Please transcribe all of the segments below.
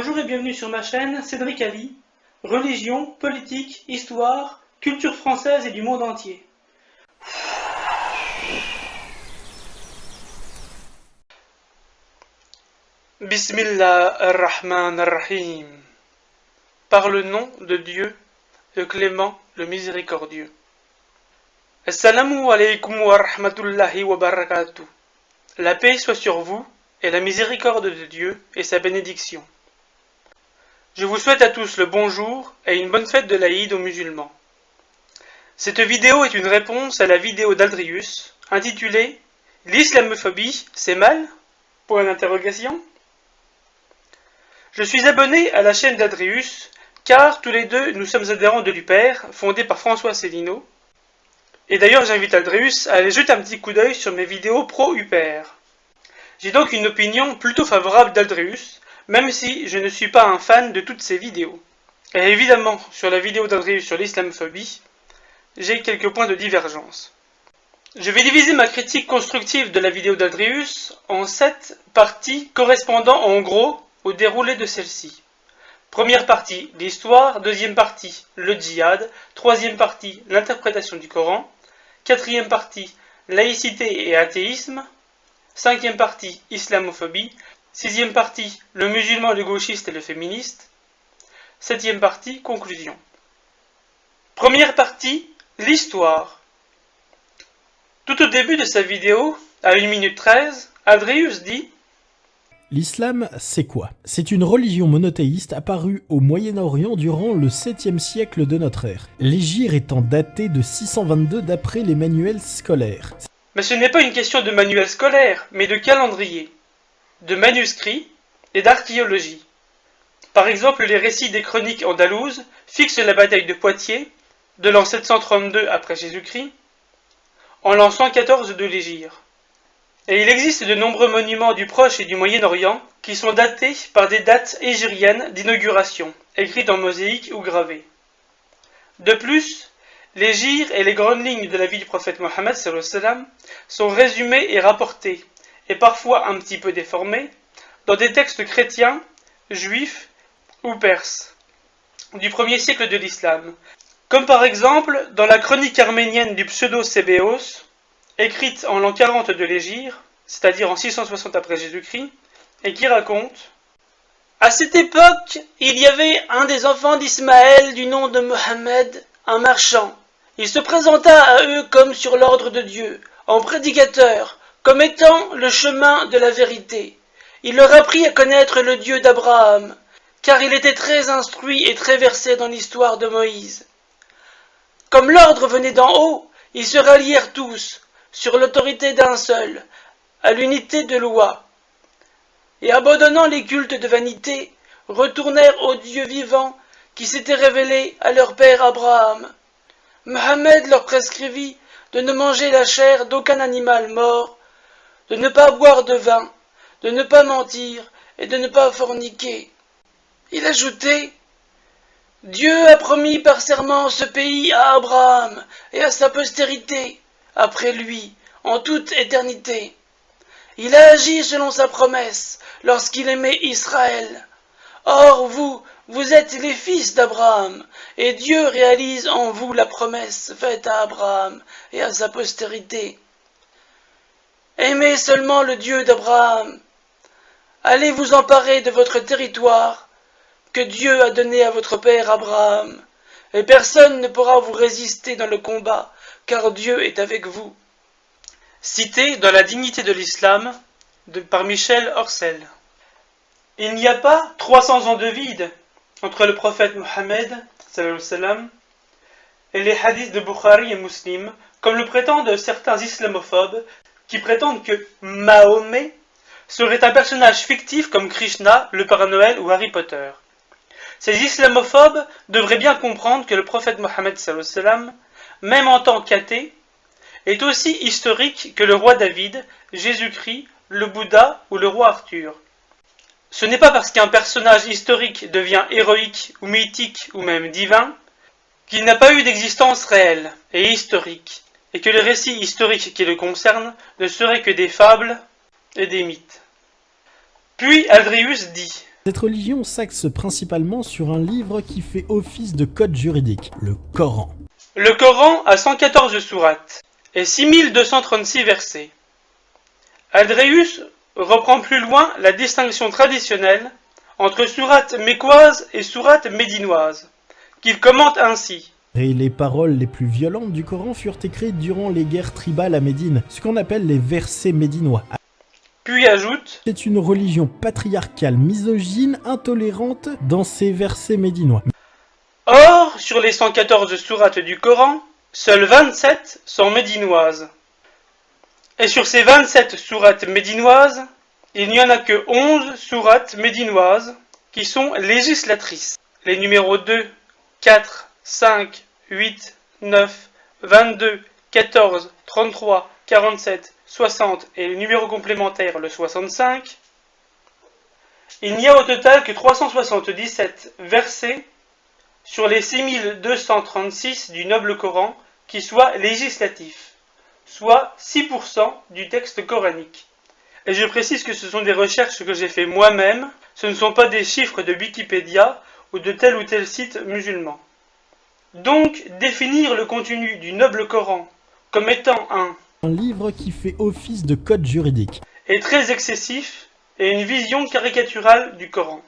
Bonjour et bienvenue sur ma chaîne Cédric Ali, religion, politique, histoire, culture française et du monde entier. Bismillah ar-Rahman ar-Rahim. Par le nom de Dieu, le clément, le miséricordieux. Assalamu alaykum wa rahmatullahi wa barakatuh. La paix soit sur vous et la miséricorde de Dieu et sa bénédiction. Je vous souhaite à tous le bonjour et une bonne fête de l'Aïd aux musulmans. Cette vidéo est une réponse à la vidéo d'Aldrius intitulée « L'islamophobie, c'est mal ?» Point d'interrogation. Je suis abonné à la chaîne d'Aldrius car tous les deux nous sommes adhérents de l'UPER, fondé par François Célineau. Et d'ailleurs j'invite Aldrius à aller jeter un petit coup d'œil sur mes vidéos pro-UPER. J'ai donc une opinion plutôt favorable d'Aldrius, même si je ne suis pas un fan de toutes ses vidéos. Et évidemment, sur la vidéo d'Aldrius sur l'islamophobie, j'ai quelques points de divergence. Je vais diviser ma critique constructive de la vidéo d'Aldrius en 7 parties correspondant en gros au déroulé de celle-ci. Première partie, l'histoire. Deuxième partie, le djihad. Troisième partie, l'interprétation du Coran. Quatrième partie, laïcité et athéisme. Cinquième partie, islamophobie. Sixième partie, le musulman, le gauchiste et le féministe. Septième partie, conclusion. Première partie, l'histoire. Tout au début de sa vidéo, à 1 minute 13, Aldrius dit: L'islam, c'est quoi? C'est une religion monothéiste apparue au Moyen-Orient durant le 7e siècle de notre ère, l'hégire étant daté de 622 d'après les manuels scolaires. Mais ce n'est pas une question de manuel scolaire, mais de calendrier, de manuscrits et d'archéologie. Par exemple, les récits des chroniques andalouses fixent la bataille de Poitiers, de l'an 732 après Jésus-Christ, en l'an 114 de l'hégire. Et il existe de nombreux monuments du Proche et du Moyen-Orient qui sont datés par des dates hégiriennes d'inauguration, écrites en mosaïque ou gravées. De plus, l'hégire et les grandes lignes de la vie du prophète Mohammed sont résumées et rapportées, et parfois un petit peu déformées, dans des textes chrétiens, juifs ou perses, du 1er siècle de l'islam, comme par exemple dans la chronique arménienne du pseudo-Sébéos, écrite en l'an 40 de l'hégire, c'est-à-dire en 660 après Jésus-Christ, et qui raconte: à cette époque, il y avait un des enfants d'Ismaël du nom de Mohammed, un marchand. Il se présenta à eux comme sur l'ordre de Dieu, en prédicateur, comme étant le chemin de la vérité. Il leur apprit à connaître le Dieu d'Abraham, car il était très instruit et très versé dans l'histoire de Moïse. Comme l'ordre venait d'en haut, ils se rallièrent tous, sur l'autorité d'un seul, à l'unité de loi, et abandonnant les cultes de vanité, retournèrent au Dieu vivant qui s'était révélé à leur père Abraham. Mohammed leur prescrivit de ne manger la chair d'aucun animal mort, de ne pas boire de vin, de ne pas mentir et de ne pas forniquer. Il ajoutait: Dieu a promis par serment ce pays à Abraham et à sa postérité, après lui, en toute éternité. Il a agi selon sa promesse, lorsqu'il aimait Israël. Or vous êtes les fils d'Abraham, et Dieu réalise en vous la promesse faite à Abraham et à sa postérité. Aimez seulement le Dieu d'Abraham. Allez vous emparer de votre territoire, que Dieu a donné à votre père Abraham, et personne ne pourra vous résister dans le combat, car Dieu est avec vous. Cité dans la dignité de l'islam par Michel Orcel. Il n'y a pas 300 ans de vide entre le prophète Mohammed et les hadiths de Bukhari et Muslim, comme le prétendent certains islamophobes qui prétendent que Mahomet serait un personnage fictif comme Krishna, le Père Noël ou Harry Potter. Ces islamophobes devraient bien comprendre que le prophète Mohammed, même en tant qu'athée, est aussi historique que le roi David, Jésus-Christ, le Bouddha ou le roi Arthur. Ce n'est pas parce qu'un personnage historique devient héroïque ou mythique ou même divin qu'il n'a pas eu d'existence réelle et historique, et que les récits historiques qui le concernent ne seraient que des fables et des mythes. Puis Aldrius dit: Cette religion s'axe principalement sur un livre qui fait office de code juridique, le Coran. Le Coran a 114 sourates et 6236 versets. Adréus reprend plus loin la distinction traditionnelle entre sourates mécoises et sourates médinoises, qu'il commente ainsi. Et les paroles les plus violentes du Coran furent écrites durant les guerres tribales à Médine, ce qu'on appelle les versets médinois. Puis ajoute: C'est une religion patriarcale, misogyne, intolérante dans ces versets médinois. Or, sur les 114 sourates du Coran, seules 27 sont médinoises. Et sur ces 27 sourates médinoises, il n'y en a que 11 sourates médinoises qui sont législatrices. Les numéros 2, 4, 5, 8, 9, 22, 14, 33, 47, 60 et le numéro complémentaire, le 65. Il n'y a au total que 377 versets sur les 6236 du noble Coran qui soient législatifs, soit 6% du texte coranique. Et je précise que ce sont des recherches que j'ai fait moi-même, ce ne sont pas des chiffres de Wikipédia ou de tel ou tel site musulman. Donc, définir le contenu du noble Coran comme étant un livre qui fait office de code juridique est très excessif et une vision caricaturale du Coran.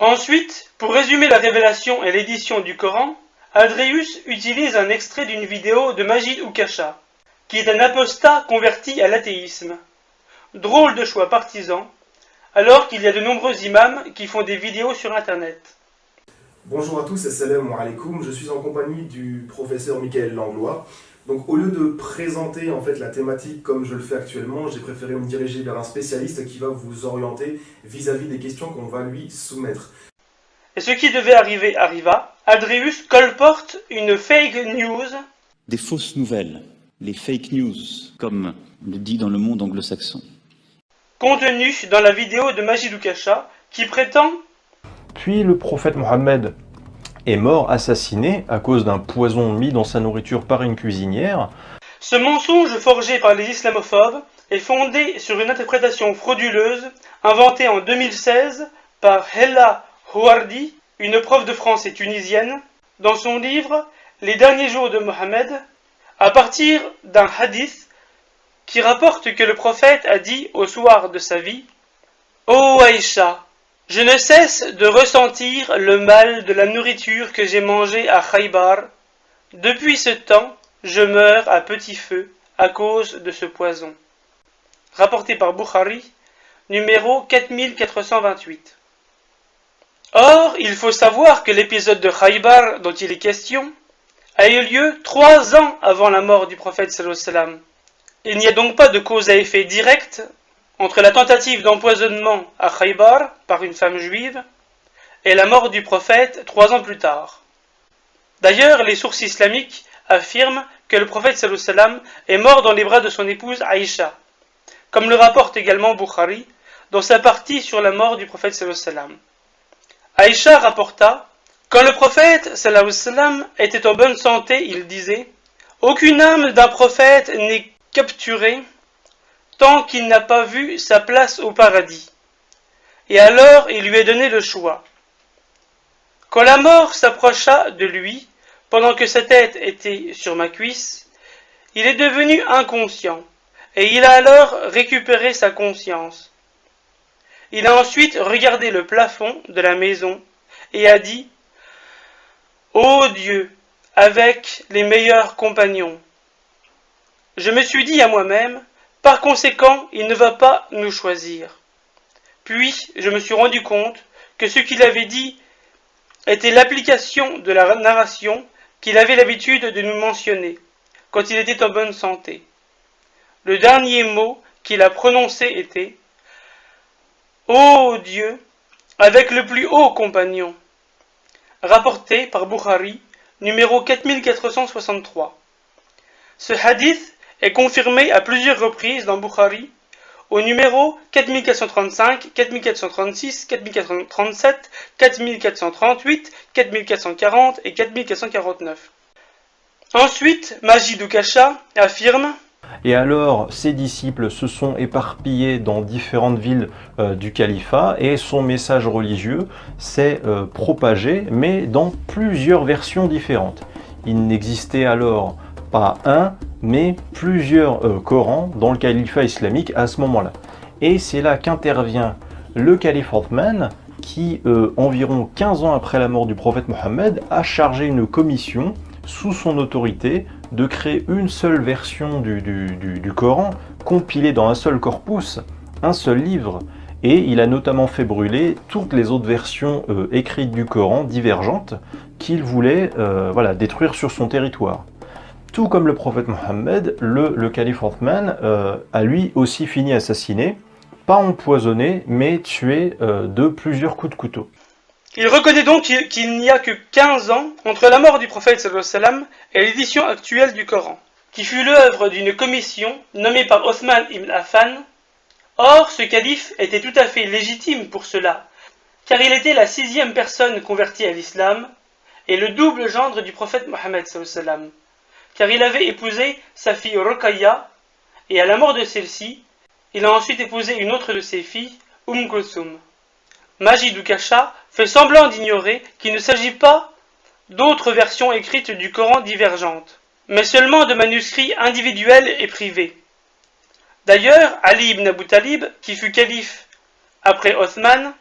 Ensuite, pour résumer la révélation et l'édition du Coran, Adréus utilise un extrait d'une vidéo de Majid Oukasha, qui est un apostat converti à l'athéisme. Drôle de choix partisan, alors qu'il y a de nombreux imams qui font des vidéos sur internet. Bonjour à tous, assalamu alaikum, je suis en compagnie du professeur Michael Langlois. Donc au lieu de présenter en fait la thématique comme je le fais actuellement, j'ai préféré me diriger vers un spécialiste qui va vous orienter vis-à-vis des questions qu'on va lui soumettre. Et ce qui devait arriver arriva. Adréus colporte une fake news. Des fausses nouvelles, les fake news, comme on le dit dans le monde anglo-saxon. Contenue dans la vidéo de Majid Oukasha qui prétend: Puis le prophète Mohammed est mort assassiné à cause d'un poison mis dans sa nourriture par une cuisinière. Ce mensonge forgé par les islamophobes est fondé sur une interprétation frauduleuse inventée en 2016 par Hella Houardi, une prof de français tunisienne, dans son livre Les derniers jours de Mohammed, à partir d'un hadith qui rapporte que le prophète a dit au soir de sa vie: Ô Aïcha, je ne cesse de ressentir le mal de la nourriture que j'ai mangée à Khaybar. Depuis ce temps, je meurs à petit feu à cause de ce poison. Rapporté par Bukhari, numéro 4428. Or, il faut savoir que l'épisode de Khaybar dont il est question a eu lieu 3 ans avant la mort du prophète sallallahu alayhi wa sallam. Il n'y a donc pas de cause à effet direct entre la tentative d'empoisonnement à Khaybar par une femme juive et la mort du prophète 3 ans plus tard. D'ailleurs, les sources islamiques affirment que le prophète sallallahu alayhi wa sallam est mort dans les bras de son épouse Aïcha, comme le rapporte également Bukhari dans sa partie sur la mort du prophète sallallahu alayhi wa sallam. Aïcha rapporta: quand le prophète sallallahu alayhi wa sallam était en bonne santé, il disait: aucune âme d'un prophète n'est capturée tant qu'il n'a pas vu sa place au paradis. Et alors il lui est donné le choix. Quand la mort s'approcha de lui, pendant que sa tête était sur ma cuisse, il est devenu inconscient, et il a alors récupéré sa conscience. Il a ensuite regardé le plafond de la maison et a dit: Ô Dieu, avec les meilleurs compagnons. Je me suis dit à moi-même: par conséquent, il ne va pas nous choisir. Puis, je me suis rendu compte que ce qu'il avait dit était l'application de la narration qu'il avait l'habitude de nous mentionner quand il était en bonne santé. Le dernier mot qu'il a prononcé était: Ô Dieu, avec le plus haut compagnon. Rapporté par Bukhari, numéro 4463. Ce hadith est confirmé à plusieurs reprises dans Bukhari, au numéro 4435, 4436, 4437, 4438, 4440 et 4449. Ensuite, Majid Oukasha affirme: Et alors, ses disciples se sont éparpillés dans différentes villes du califat et son message religieux s'est propagé, mais dans plusieurs versions différentes. Il n'existait alors pas un, mais plusieurs Corans dans le califat islamique à ce moment-là. Et c'est là qu'intervient le calife Othman qui, environ 15 ans après la mort du prophète Mohammed, a chargé une commission sous son autorité de créer une seule version du Coran, compilée dans un seul corpus, un seul livre, et il a notamment fait brûler toutes les autres versions écrites du Coran divergentes qu'il voulait détruire sur son territoire. Tout comme le prophète Mohammed, le calife Othman a lui aussi fini assassiné, pas empoisonné, mais tué de plusieurs coups de couteau. Il reconnaît donc qu'il n'y a que 15 ans entre la mort du prophète sallallahu alayhi wa sallam et l'édition actuelle du Coran, qui fut l'œuvre d'une commission nommée par Othman ibn Affan. Or, ce calife était tout à fait légitime pour cela, car il était la 6e personne convertie à l'islam et le double gendre du prophète Mohammed sallallahu alayhi wa sallam, car il avait épousé sa fille Ruqayya, et à la mort de celle-ci, il a ensuite épousé une autre de ses filles, Kulthum. Majid Ukasha fait semblant d'ignorer qu'il ne s'agit pas d'autres versions écrites du Coran divergentes, mais seulement de manuscrits individuels et privés. D'ailleurs, Ali ibn Abu Talib, qui fut calife après Othman,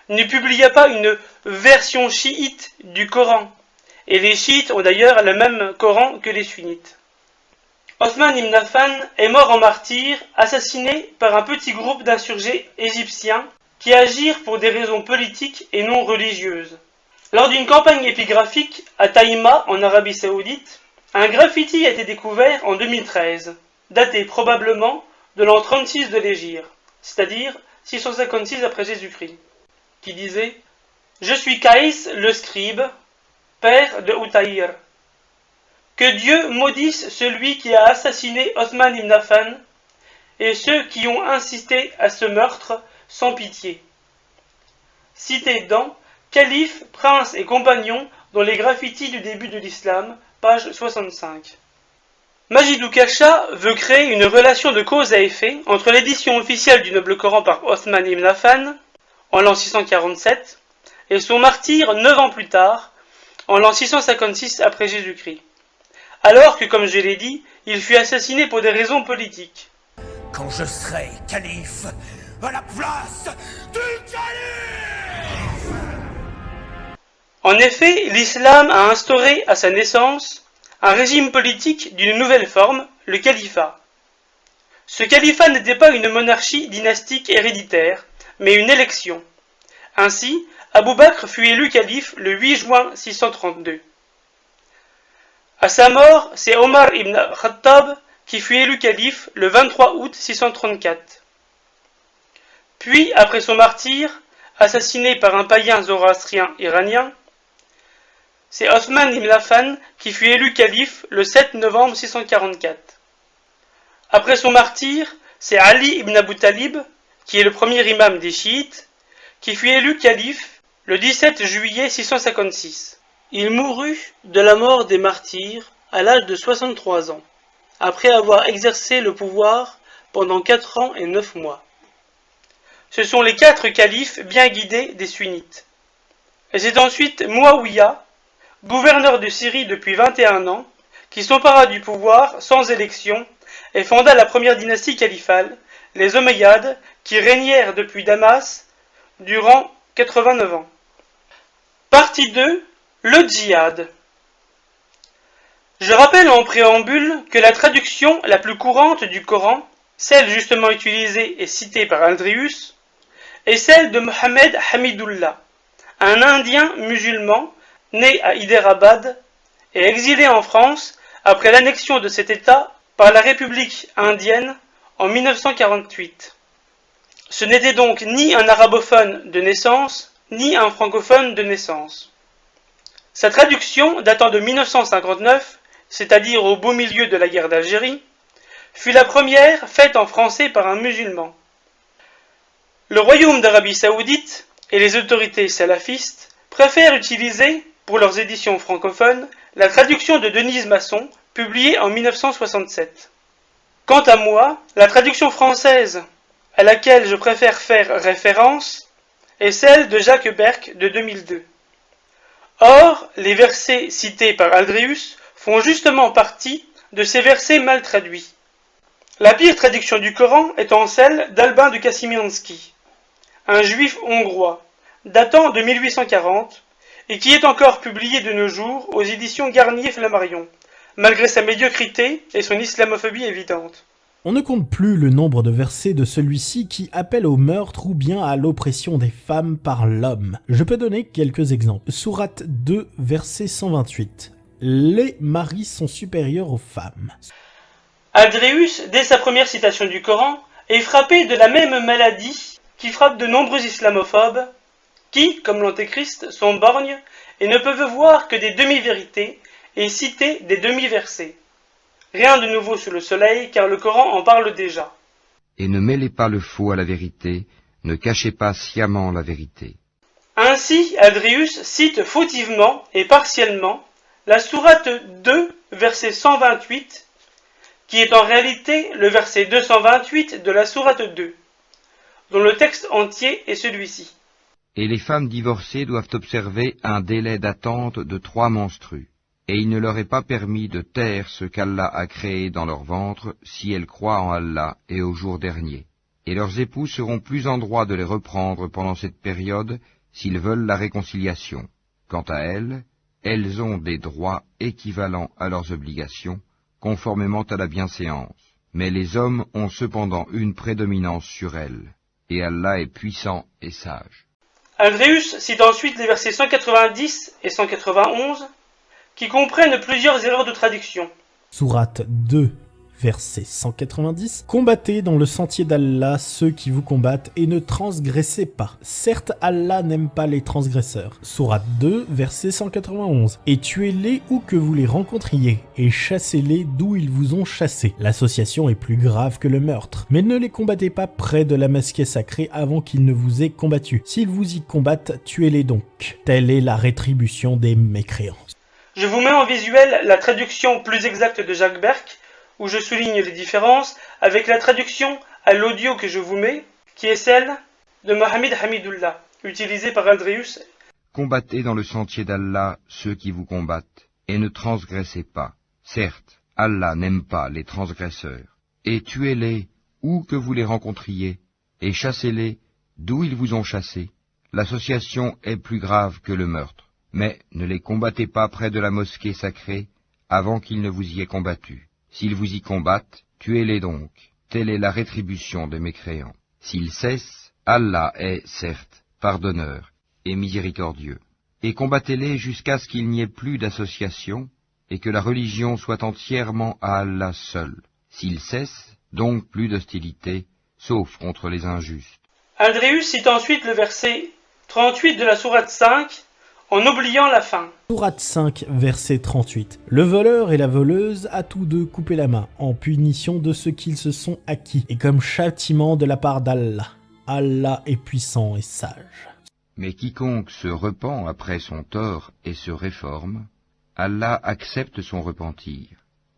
ne publia pas une version chiite du Coran, et les chiites ont d'ailleurs le même Coran que les sunnites. Othman ibn Affan est mort en martyr, assassiné par un petit groupe d'insurgés égyptiens qui agirent pour des raisons politiques et non religieuses. Lors d'une campagne épigraphique à Taïma, en Arabie Saoudite, un graffiti a été découvert en 2013, daté probablement de l'an 36 de l'Hégire, c'est-à-dire 656 après Jésus-Christ, qui disait « Je suis Kaïs le scribe, père de Utaïr. Que Dieu maudisse celui qui a assassiné Othman ibn Affan et ceux qui ont insisté à ce meurtre sans pitié. » Cité dans Calife, prince et compagnon dans les graffitis du début de l'islam, page 65. Majid Ukasha veut créer une relation de cause à effet entre l'édition officielle du noble Coran par Othman ibn Affan, en l'an 647, et son martyre 9 ans plus tard, en l'an 656 après Jésus-Christ. Alors que, comme je l'ai dit, il fut assassiné pour des raisons politiques. Quand je serai calife, à la place du calife! En effet, l'islam a instauré à sa naissance un régime politique d'une nouvelle forme, le califat. Ce califat n'était pas une monarchie dynastique héréditaire, mais une élection. Ainsi, Abu Bakr fut élu calife le 8 juin 632. À sa mort, c'est Omar ibn Khattab qui fut élu calife le 23 août 634. Puis, après son martyre, assassiné par un païen zoroastrien iranien, c'est Othman ibn Affan qui fut élu calife le 7 novembre 644. Après son martyr, c'est Ali ibn Abu Talib, qui est le premier imam des chiites, qui fut élu calife le 17 juillet 656. Il mourut de la mort des martyrs à l'âge de 63 ans, après avoir exercé le pouvoir pendant 4 ans et 9 mois. Ce sont les 4 califes bien guidés des sunnites. Et c'est ensuite Muawiyah, gouverneur de Syrie depuis 21 ans, qui s'empara du pouvoir sans élection et fonda la première dynastie califale, les Omeyyades, qui régnèrent depuis Damas durant 89 ans. Partie 2. Le djihad. Je rappelle en préambule que la traduction la plus courante du Coran, celle justement utilisée et citée par Aldrius, est celle de Mohammed Hamidullah, un Indien musulman né à Hyderabad et exilé en France après l'annexion de cet État par la République indienne en 1948. Ce n'était donc ni un arabophone de naissance, ni un francophone de naissance. Sa traduction, datant de 1959, c'est-à-dire au beau milieu de la guerre d'Algérie, fut la première faite en français par un musulman. Le royaume d'Arabie Saoudite et les autorités salafistes préfèrent utiliser, pour leurs éditions francophones, la traduction de Denise Masson, publiée en 1967. Quant à moi, la traduction française à laquelle je préfère faire référence est celle de Jacques Berck de 2002. Or, les versets cités par Aldrius font justement partie de ces versets mal traduits. La pire traduction du Coran étant celle d'Albin de Kassimiansky, un juif hongrois, datant de 1840, et qui est encore publiée de nos jours aux éditions Garnier-Flammarion, malgré sa médiocrité et son islamophobie évidente. On ne compte plus le nombre de versets de celui-ci qui appellent au meurtre ou bien à l'oppression des femmes par l'homme. Je peux donner quelques exemples. Sourate 2, verset 128. Les maris sont supérieurs aux femmes. Aldrius, dès sa première citation du Coran, est frappé de la même maladie qui frappe de nombreux islamophobes qui, comme l'Antéchrist, sont borgnes et ne peuvent voir que des demi-vérités et citer des demi-versets. Rien de nouveau sous le soleil, car le Coran en parle déjà. Et ne mêlez pas le faux à la vérité, ne cachez pas sciemment la vérité. Ainsi, Aldrius cite fautivement et partiellement la sourate 2, verset 128, qui est en réalité le verset 228 de la sourate 2, dont le texte entier est celui-ci. Et les femmes divorcées doivent observer un délai d'attente de 3 menstrues. Et il ne leur est pas permis de taire ce qu'Allah a créé dans leur ventre si elles croient en Allah et au jour dernier. Et leurs époux seront plus en droit de les reprendre pendant cette période s'ils veulent la réconciliation. Quant à elles, elles ont des droits équivalents à leurs obligations, conformément à la bienséance. Mais les hommes ont cependant une prédominance sur elles, et Allah est puissant et sage. Aldrius cite ensuite les versets 190 et 191, qui comprennent plusieurs erreurs de traduction. Sourate 2, verset 190. Combattez dans le sentier d'Allah ceux qui vous combattent et ne transgressez pas. Certes, Allah n'aime pas les transgresseurs. Sourate 2, verset 191. Et tuez-les où que vous les rencontriez, et chassez-les d'où ils vous ont chassés. L'association est plus grave que le meurtre. Mais ne les combattez pas près de la mosquée sacrée avant qu'ils ne vous aient combattu. S'ils vous y combattent, tuez-les donc. Telle est la rétribution des mécréants. Je vous mets en visuel la traduction plus exacte de Jacques Berck, où je souligne les différences avec la traduction à l'audio que je vous mets, qui est celle de Mohamed Hamidullah, utilisée par Aldrius. Combattez dans le sentier d'Allah ceux qui vous combattent, et ne transgressez pas. Certes, Allah n'aime pas les transgresseurs. Et tuez-les où que vous les rencontriez, et chassez-les d'où ils vous ont chassés. L'association est plus grave que le meurtre. Mais ne les combattez pas près de la mosquée sacrée avant qu'ils ne vous y aient combattu. S'ils vous y combattent, tuez-les donc. Telle est la rétribution des mécréants. S'ils cessent, Allah est, certes, pardonneur et miséricordieux. Et combattez-les jusqu'à ce qu'il n'y ait plus d'association et que la religion soit entièrement à Allah seul. S'ils cessent, donc plus d'hostilité, sauf contre les injustes. Aldrius cite ensuite le verset 38 de la sourate 5, en oubliant la fin. Sourate 5, verset 38. Le voleur et la voleuse à tous deux coupé la main, en punition de ce qu'ils se sont acquis, et comme châtiment de la part d'Allah. Allah est puissant et sage. Mais quiconque se repent après son tort et se réforme, Allah accepte son repentir,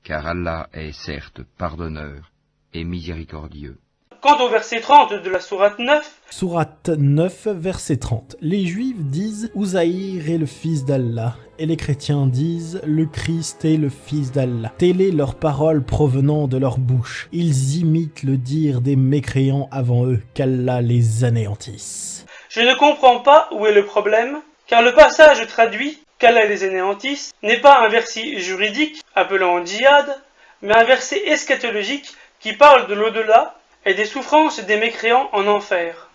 car Allah est certes pardonneur et miséricordieux. Quant au verset 30 de la sourate 9, Sourate 9, verset 30. Les Juifs disent « Uzaïr est le fils d'Allah » et les chrétiens disent « Le Christ est le fils d'Allah ». Telle est leur parole provenant de leur bouche. Ils imitent le dire des mécréants avant eux, qu'Allah les anéantisse. Je ne comprends pas où est le problème, car le passage traduit « qu'Allah les anéantisse » n'est pas un verset juridique appelant au djihad, mais un verset eschatologique qui parle de l'au-delà et des souffrances des mécréants en enfer.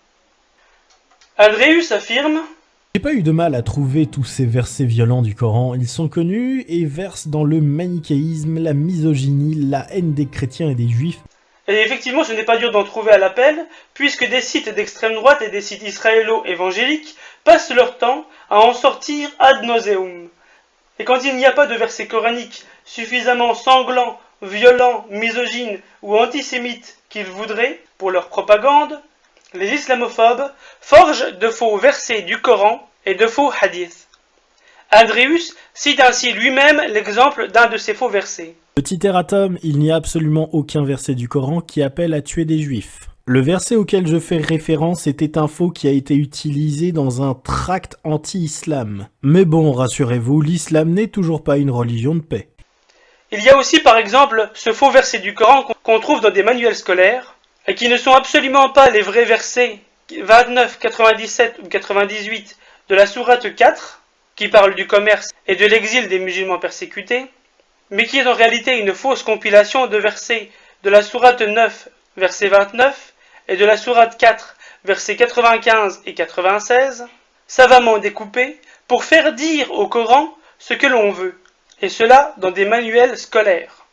Aldrius affirme « J'ai pas eu de mal à trouver tous ces versets violents du Coran, ils sont connus et versent dans le manichéisme, la misogynie, la haine des chrétiens et des juifs. » Et effectivement, ce n'est pas dur d'en trouver à l'appel, puisque des sites d'extrême droite et des sites israélo-évangéliques passent leur temps à en sortir ad nauseum. Et quand il n'y a pas de verset coranique suffisamment sanglant, violent, misogyne ou antisémite qu'ils voudraient pour leur propagande, les islamophobes forgent de faux versets du Coran et de faux hadiths. Aldrius cite ainsi lui-même l'exemple d'un de ces faux versets. Petit erratum, il n'y a absolument aucun verset du Coran qui appelle à tuer des juifs. Le verset auquel je fais référence était un faux qui a été utilisé dans un tract anti-islam. Mais bon, rassurez-vous, l'islam n'est toujours pas une religion de paix. Il y a aussi par exemple ce faux verset du Coran qu'on trouve dans des manuels scolaires, et qui ne sont absolument pas les vrais versets 29, 97 ou 98 de la sourate 4, qui parle du commerce et de l'exil des musulmans persécutés, mais qui est en réalité une fausse compilation de versets de la sourate 9, verset 29, et de la sourate 4, versets 95 et 96, savamment découpés pour faire dire au Coran ce que l'on veut, et cela dans des manuels scolaires.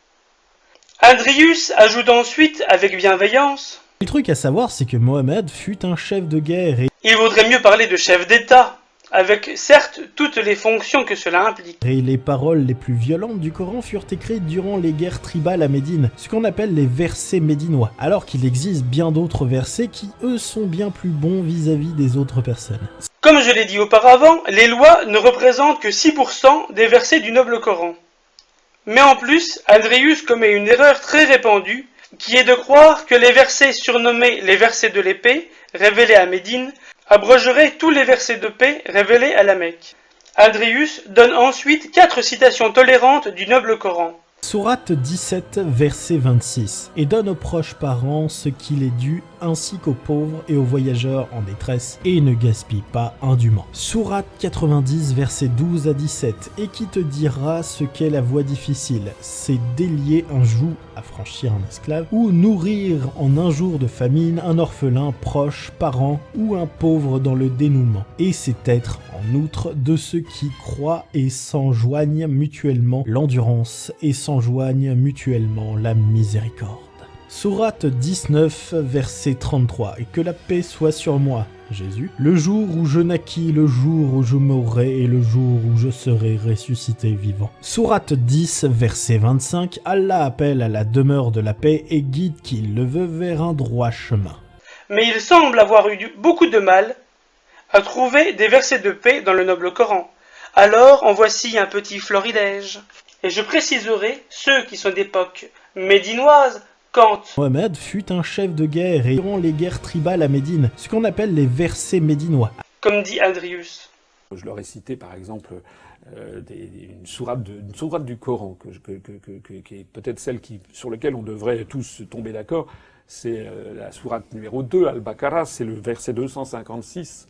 Andrius ajoute ensuite, avec bienveillance, Le truc à savoir, c'est que Mohammed fut un chef de guerre et il vaudrait mieux parler de chef d'État, avec certes toutes les fonctions que cela implique. les paroles les plus violentes du Coran furent écrites durant les guerres tribales à Médine, ce qu'on appelle les versets médinois, alors qu'il existe bien d'autres versets qui, eux, sont bien plus bons vis-à-vis des autres personnes. Comme je l'ai dit auparavant, les lois ne représentent que 6% des versets du noble Coran. Mais en plus, Andrius commet une erreur très répandue, qui est de croire que les versets surnommés les versets de l'épée, révélés à Médine, abrogeraient tous les versets de paix révélés à la Mecque. Andrius donne ensuite 4 citations tolérantes du noble Coran. Sourate 17, verset 26, et donne aux proches parents ce qu'il est dû, ainsi qu'aux pauvres et aux voyageurs en détresse, et ne gaspille pas indûment. Sourate 90, verset 12 à 17, et qui te dira ce qu'est la voie difficile, c'est délier un joug à franchir un esclave, ou nourrir en un jour de famine un orphelin, proche, parent, ou un pauvre dans le dénouement, et c'est être, en outre, de ceux qui croient et s'enjoignent mutuellement l'endurance, et s'enjoignent mutuellement la miséricorde. Sourate 19, verset 33, et que la paix soit sur moi, Jésus, le jour où je naquis, le jour où je mourrai et le jour où je serai ressuscité vivant. Sourate 10, verset 25, Allah appelle à la demeure de la paix et guide qui le veut vers un droit chemin. Mais il semble avoir eu beaucoup de mal à trouver des versets de paix dans le noble Coran. Alors en voici un petit florilège. Et je préciserai ceux qui sont d'époque médinoise, quand Mohammed fut un chef de guerre et durant les guerres tribales à Médine, ce qu'on appelle les versets médinois. comme dit Andrius. Je leur ai cité par exemple une sourate du Coran, qui est peut-être celle sur laquelle on devrait tous tomber d'accord. C'est la sourate numéro 2, Al-Baqarah, c'est le verset 256,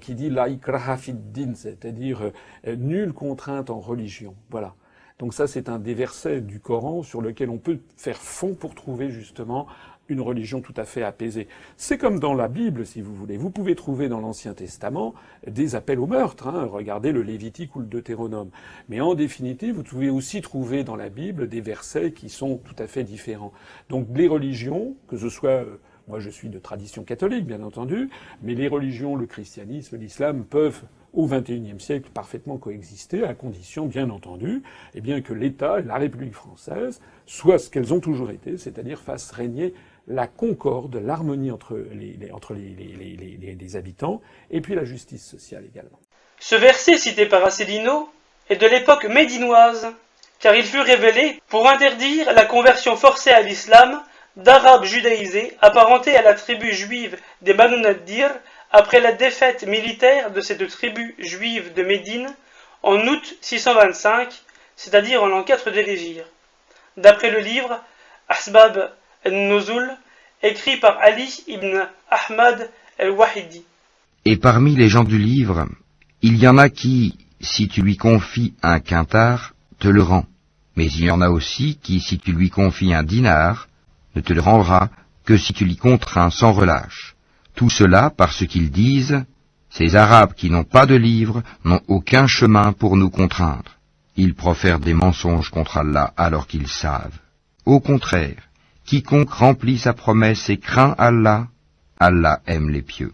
qui dit « La ikraha fid din », c'est-à-dire nulle contrainte en religion. Voilà. Donc ça, c'est un des versets du Coran sur lequel on peut faire fond pour trouver justement une religion tout à fait apaisée. C'est comme dans la Bible, si vous voulez. Vous pouvez trouver dans l'Ancien Testament des appels au meurtre. Regardez le Lévitique ou le Deutéronome. Mais en définitive, vous pouvez aussi trouver dans la Bible des versets qui sont tout à fait différents. Donc les religions, que ce soit... moi, je suis de tradition catholique, bien entendu, mais les religions, le christianisme, l'islam peuvent au XXIe siècle parfaitement coexister, à condition, bien entendu, eh bien que l'État et la République française soient ce qu'elles ont toujours été, c'est-à-dire fassent régner la concorde, l'harmonie entre les habitants, et puis la justice sociale également. Ce verset cité par Asselineau est de l'époque médinoise, car il fut révélé pour interdire la conversion forcée à l'islam d'Arabes judaïsés apparentés à la tribu juive des Banu Nadir après la défaite militaire de cette tribu juive de Médine en août 625, c'est-à-dire en l'an 4 de l'Hégire, d'après le livre Asbab al-Nuzul, écrit par Ali ibn Ahmad al-Wahidi. Et parmi les gens du livre, il y en a qui, si tu lui confies un quintard, te le rend. Mais il y en a aussi qui, si tu lui confies un dinar, ne te le rendra que si tu l'y contrains sans relâche. Tout cela parce qu'ils disent, ces Arabes qui n'ont pas de livre n'ont aucun chemin pour nous contraindre. Ils profèrent des mensonges contre Allah alors qu'ils savent. Au contraire, quiconque remplit sa promesse et craint Allah, Allah aime les pieux.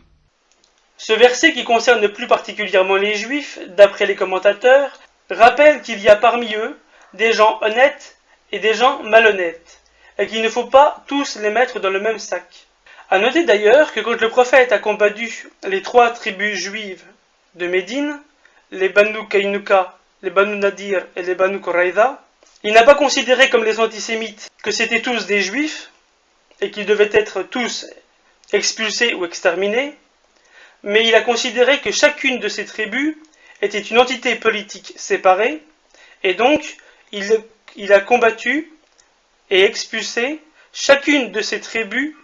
Ce verset, qui concerne plus particulièrement les Juifs, d'après les commentateurs, rappelle qu'il y a parmi eux des gens honnêtes et des gens malhonnêtes, et qu'il ne faut pas tous les mettre dans le même sac. À noter d'ailleurs que quand le prophète a combattu les 3 tribus juives de Médine, les Banu Kaynuka, les Banu Nadir et les Banu Quraïza, Il n'a pas considéré comme les antisémites que c'étaient tous des juifs et qu'ils devaient être tous expulsés ou exterminés, mais il a considéré que chacune de ces tribus était une entité politique séparée, et donc il a combattu et expulsé chacune de ces tribus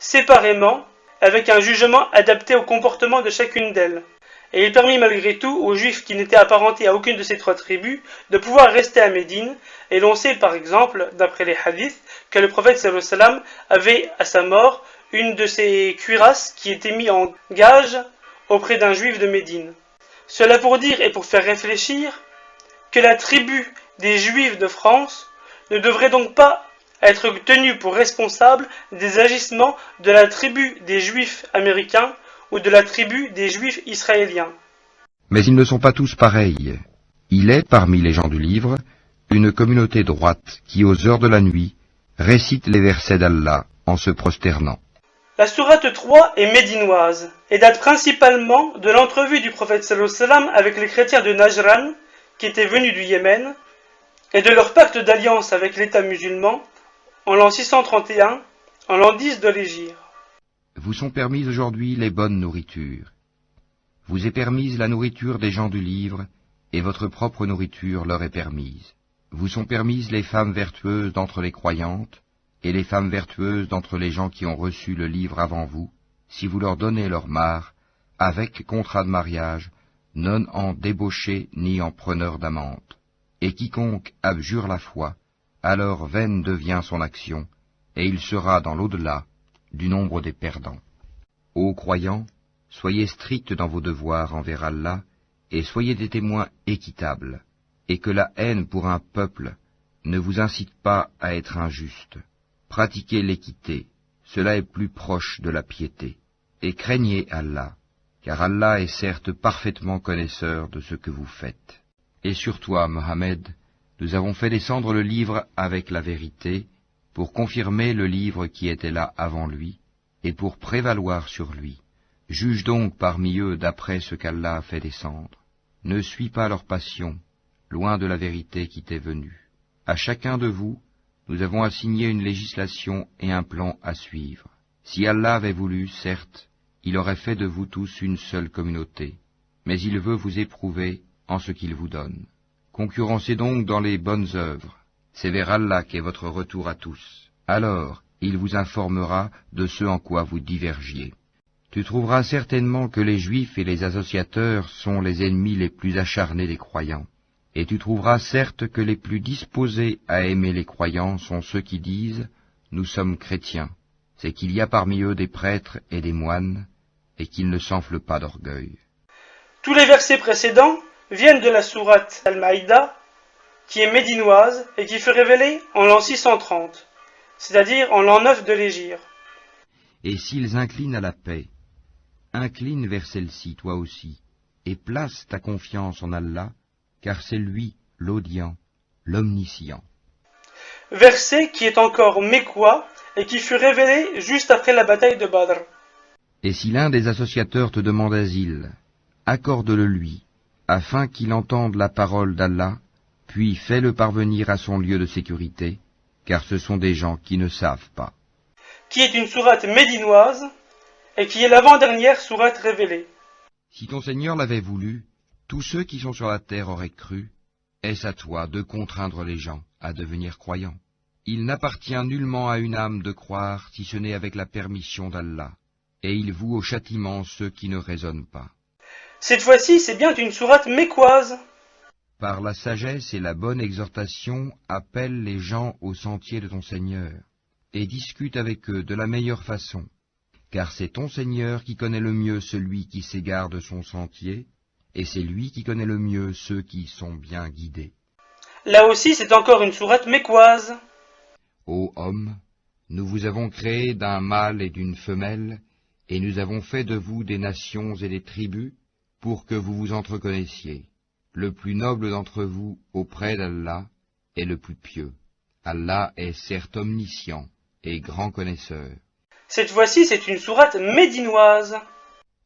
séparément, avec un jugement adapté au comportement de chacune d'elles. Et il permit malgré tout aux Juifs qui n'étaient apparentés à aucune de ces trois tribus de pouvoir rester à Médine, et l'on sait par exemple, d'après les hadiths, que le prophète sallallahu alayhi wa sallam avait à sa mort une de ses cuirasses qui était mise en gage auprès d'un Juif de Médine. Cela pour dire et pour faire réfléchir que la tribu des Juifs de France ne devrait donc pas être tenue pour responsable des agissements de la tribu des Juifs américains ou de la tribu des Juifs israéliens. Mais ils ne sont pas tous pareils. Il est, parmi les gens du livre, une communauté droite qui, aux heures de la nuit, récite les versets d'Allah en se prosternant. La sourate 3 est médinoise et date principalement de l'entrevue du prophète sallallahu alayhi wa sallam avec les chrétiens de Najran qui étaient venus du Yémen et de leur pacte d'alliance avec l'État musulman en l'an 631, en l'an 10 de l'Hégire. Vous sont permises aujourd'hui les bonnes nourritures. Vous est permise la nourriture des gens du livre, et votre propre nourriture leur est permise. Vous sont permises les femmes vertueuses d'entre les croyantes, et les femmes vertueuses d'entre les gens qui ont reçu le livre avant vous, si vous leur donnez leur mare, avec contrat de mariage, non en débauché ni en preneur d'amante. Et quiconque abjure la foi, alors vaine devient son action, et il sera dans l'au-delà du nombre des perdants. Ô croyants, soyez stricts dans vos devoirs envers Allah, et soyez des témoins équitables, et que la haine pour un peuple ne vous incite pas à être injuste. Pratiquez l'équité, cela est plus proche de la piété, et craignez Allah, car Allah est certes parfaitement connaisseur de ce que vous faites. Et sur toi, Mohammed, nous avons fait descendre le livre avec la vérité, pour confirmer le livre qui était là avant lui, et pour prévaloir sur lui. Juge donc parmi eux d'après ce qu'Allah a fait descendre. Ne suis pas leur passion, loin de la vérité qui t'est venue. À chacun de vous, nous avons assigné une législation et un plan à suivre. Si Allah avait voulu, certes, il aurait fait de vous tous une seule communauté, mais il veut vous éprouver en ce qu'il vous donne. Concurrencez donc dans les bonnes œuvres. C'est vers Allah qu'est votre retour à tous. Alors, il vous informera de ce en quoi vous divergiez. Tu trouveras certainement que les Juifs et les associateurs sont les ennemis les plus acharnés des croyants. Et tu trouveras certes que les plus disposés à aimer les croyants sont ceux qui disent « Nous sommes chrétiens ». C'est qu'il y a parmi eux des prêtres et des moines, et qu'ils ne s'enflent pas d'orgueil. Tous les versets précédents viennent de la sourate Al-Maïda, qui est médinoise et qui fut révélée en l'an 630, c'est-à-dire en l'an 9 de l'Hégire. Et s'ils inclinent à la paix, incline vers celle-ci toi aussi, et place ta confiance en Allah, car c'est lui l'audient, l'omniscient. Verset qui est encore mécois et qui fut révélé juste après la bataille de Badr. Et si l'un des associateurs te demande asile, accorde-le lui, afin qu'il entende la parole d'Allah, puis fais-le parvenir à son lieu de sécurité, car ce sont des gens qui ne savent pas. Qui est une sourate médinoise et qui est l'avant-dernière sourate révélée. Si ton Seigneur l'avait voulu, tous ceux qui sont sur la terre auraient cru, est-ce à toi de contraindre les gens à devenir croyants? Il n'appartient nullement à une âme de croire si ce n'est avec la permission d'Allah, et il voue au châtiment ceux qui ne raisonnent pas. Cette fois-ci, c'est bien une sourate mécoise. Par la sagesse et la bonne exhortation, appelle les gens au sentier de ton Seigneur, et discute avec eux de la meilleure façon, car c'est ton Seigneur qui connaît le mieux celui qui s'égare de son sentier, et c'est lui qui connaît le mieux ceux qui sont bien guidés. Là aussi, c'est encore une sourate mécoise. Ô homme, nous vous avons créé d'un mâle et d'une femelle, et nous avons fait de vous des nations et des tribus, pour que vous vous entreconnaissiez. Le plus noble d'entre vous auprès d'Allah est le plus pieux. Allah est certes omniscient et grand connaisseur. Cette fois-ci, c'est une sourate médinoise.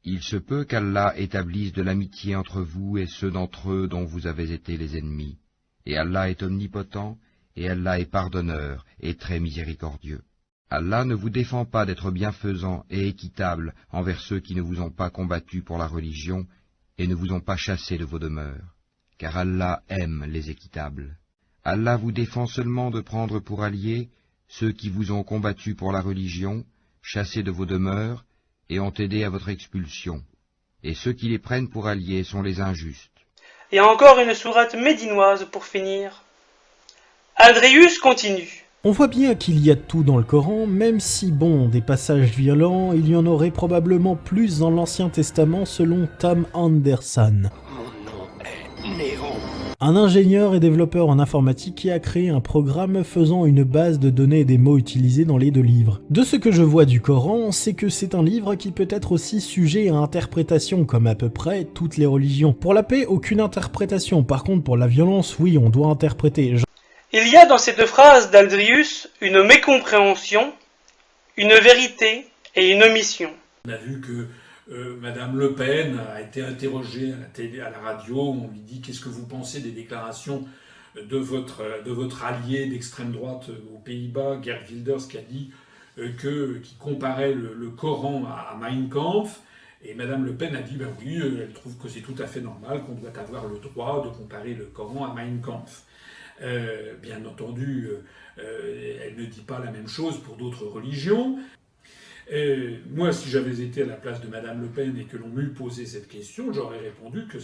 Il se peut qu'Allah établisse de l'amitié entre vous et ceux d'entre eux dont vous avez été les ennemis. Et Allah est omnipotent et Allah est pardonneur et très miséricordieux. Allah ne vous défend pas d'être bienfaisant et équitable envers ceux qui ne vous ont pas combattu pour la religion et ne vous ont pas chassé de vos demeures, car Allah aime les équitables. Allah vous défend seulement de prendre pour alliés ceux qui vous ont combattu pour la religion, chassé de vos demeures et ont aidé à votre expulsion. Et ceux qui les prennent pour alliés sont les injustes. Et encore une sourate médinoise pour finir. Andrius continue. On voit bien qu'il y a tout dans le Coran, même si, bon, des passages violents, il y en aurait probablement plus dans l'Ancien Testament selon Tom Anderson. Un ingénieur et développeur en informatique qui a créé un programme faisant une base de données des mots utilisés dans les deux livres. De ce que je vois du Coran, c'est que c'est un livre qui peut être aussi sujet à interprétation comme à peu près toutes les religions. Pour la paix, aucune interprétation. Par contre, pour la violence, oui, on doit interpréter. Il y a dans ces deux phrases d'Aldrius une mécompréhension, une vérité et une omission. On a vu que Madame Le Pen a été interrogée à la télé, à la radio. On lui dit qu'est-ce que vous pensez des déclarations de votre allié d'extrême droite aux Pays-Bas, Geert Wilders, qui a dit qui comparait le Coran à Mein Kampf. Et Madame Le Pen a dit ben oui, elle trouve que c'est tout à fait normal, qu'on doit avoir le droit de comparer le Coran à Mein Kampf. Bien entendu, elle ne dit pas la même chose pour d'autres religions. Moi, si j'avais été à la place de Madame Le Pen et que l'on m'eût posé cette question, j'aurais répondu que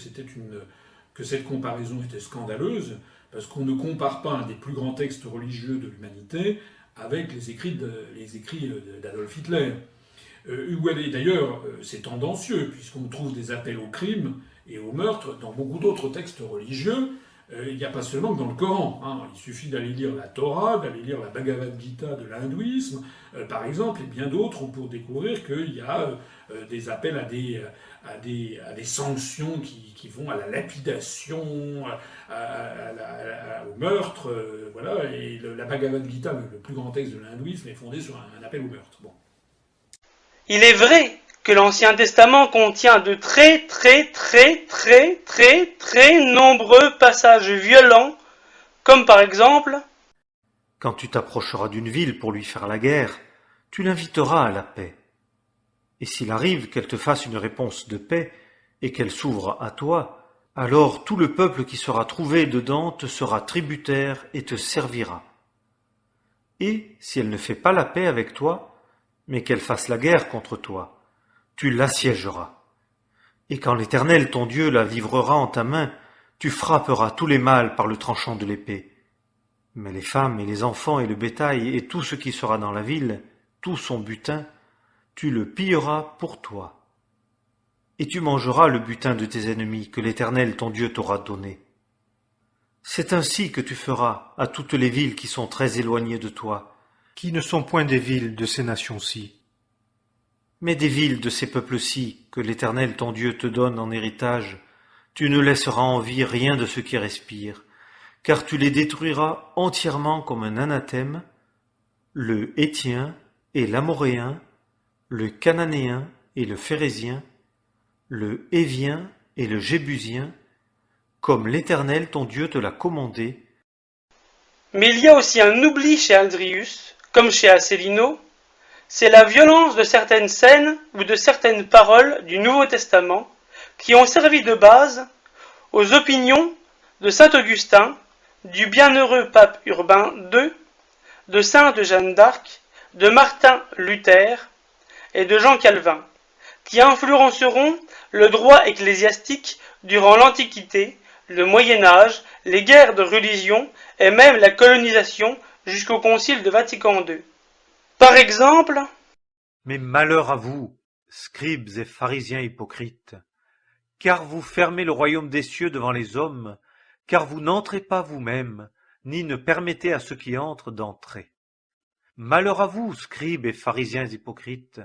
cette comparaison était scandaleuse, parce qu'on ne compare pas un des plus grands textes religieux de l'humanité avec les écrits d'Adolf Hitler. D'ailleurs, c'est tendancieux, puisqu'on trouve des appels au crime et au meurtre dans beaucoup d'autres textes religieux. Il n'y a pas seulement que dans le Coran. Il suffit d'aller lire la Torah, d'aller lire la Bhagavad Gita de l'hindouisme, par exemple, et bien d'autres pour découvrir qu'il y a des appels à des sanctions qui vont à la lapidation, au meurtre. Voilà. Et la Bhagavad Gita, le plus grand texte de l'hindouisme, est fondé sur un appel au meurtre. Bon. Il est vrai que l'Ancien Testament contient de très nombreux passages violents, comme par exemple « Quand tu t'approcheras d'une ville pour lui faire la guerre, tu l'inviteras à la paix. Et s'il arrive qu'elle te fasse une réponse de paix et qu'elle s'ouvre à toi, alors tout le peuple qui sera trouvé dedans te sera tributaire et te servira. Et si elle ne fait pas la paix avec toi, mais qu'elle fasse la guerre contre toi, tu l'assiégeras. Et quand l'Éternel, ton Dieu, la livrera en ta main, tu frapperas tous les mâles par le tranchant de l'épée. Mais les femmes et les enfants et le bétail et tout ce qui sera dans la ville, tout son butin, tu le pilleras pour toi. Et tu mangeras le butin de tes ennemis que l'Éternel, ton Dieu, t'aura donné. C'est ainsi que tu feras à toutes les villes qui sont très éloignées de toi, qui ne sont point des villes de ces nations-ci, mais des villes de ces peuples-ci que l'Éternel ton Dieu te donne en héritage, tu ne laisseras en vie rien de ce qui respire, car tu les détruiras entièrement comme un anathème, le Héthien et l'Amoréen, le Cananéen et le Phérézien, le Hévien et le Jébusien, comme l'Éternel ton Dieu te l'a commandé. Mais il y a aussi un oubli chez Andrius, comme chez Asselineau, c'est la violence de certaines scènes ou de certaines paroles du Nouveau Testament qui ont servi de base aux opinions de saint Augustin, du bienheureux pape Urbain II, de sainte Jeanne d'Arc, de Martin Luther et de Jean Calvin, qui influenceront le droit ecclésiastique durant l'Antiquité, le Moyen-Âge, les guerres de religion et même la colonisation jusqu'au Concile de Vatican II. Par exemple, « Mais malheur à vous, scribes et pharisiens hypocrites, car vous fermez le royaume des cieux devant les hommes, car vous n'entrez pas vous-même, ni ne permettez à ceux qui entrent d'entrer. Malheur à vous, scribes et pharisiens hypocrites,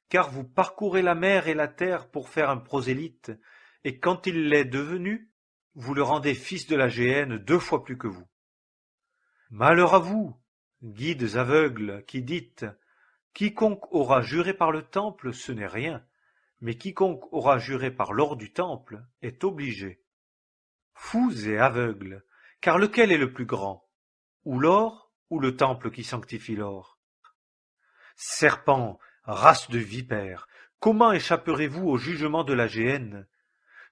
car vous parcourez la mer et la terre pour faire un prosélyte, et quand il l'est devenu, vous le rendez fils de la géhenne 2 fois plus que vous. Malheur à vous, guides aveugles, qui dites « Quiconque aura juré par le temple, ce n'est rien, mais quiconque aura juré par l'or du temple est obligé. Fous et aveugles, car lequel est le plus grand, ou l'or, ou le temple qui sanctifie l'or? Serpents, race de vipères, comment échapperez-vous au jugement de la géhenne?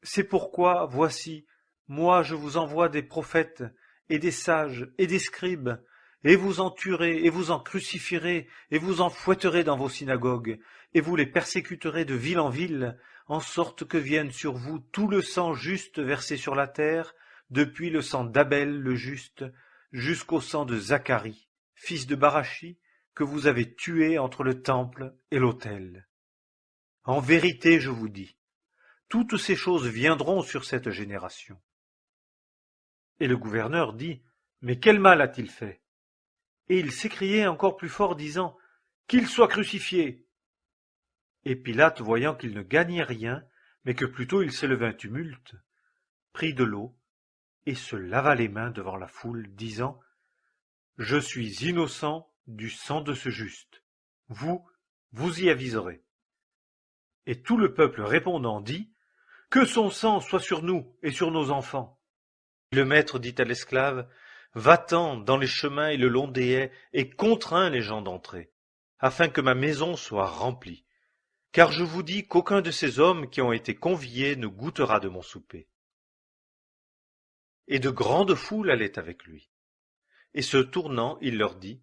C'est pourquoi, voici, moi je vous envoie des prophètes, et des sages, et des scribes, et vous en tuerez, et vous en crucifierez, et vous en fouetterez dans vos synagogues, et vous les persécuterez de ville en ville, en sorte que vienne sur vous tout le sang juste versé sur la terre, depuis le sang d'Abel le juste, jusqu'au sang de Zacharie, fils de Barachi, que vous avez tué entre le temple et l'autel. En vérité, je vous dis, toutes ces choses viendront sur cette génération. Et le gouverneur dit, mais quel mal a-t-il fait? Et il s'écriait encore plus fort, disant, qu'il soit crucifié. Et Pilate, voyant qu'il ne gagnait rien, mais que plutôt il s'élevait un tumulte, prit de l'eau, et se lava les mains devant la foule, disant, je suis innocent du sang de ce juste. Vous y aviserez. Et tout le peuple répondant dit, que son sang soit sur nous et sur nos enfants. Le maître dit à l'esclave, va-t'en dans les chemins et le long des haies, et contrains les gens d'entrer, afin que ma maison soit remplie. Car je vous dis qu'aucun de ces hommes qui ont été conviés ne goûtera de mon souper. Et de grandes foules allaient avec lui. Et se tournant, il leur dit,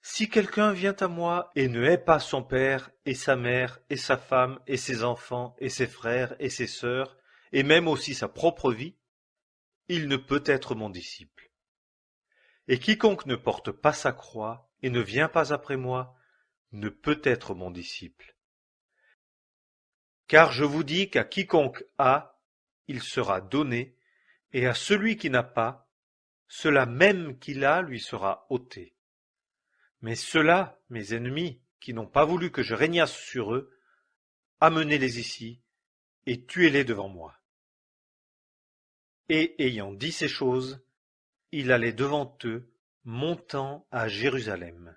si quelqu'un vient à moi et ne hait pas son père, et sa mère, et sa femme, et ses enfants, et ses frères, et ses sœurs, et même aussi sa propre vie, il ne peut être mon disciple. Et quiconque ne porte pas sa croix, et ne vient pas après moi, ne peut être mon disciple. Car je vous dis qu'à quiconque a, il sera donné, et à celui qui n'a pas, cela même qu'il a lui sera ôté. Mais ceux-là, mes ennemis, qui n'ont pas voulu que je régnasse sur eux, amenez-les ici, et tuez-les devant moi. Et ayant dit ces choses, il allait devant eux, montant à Jérusalem.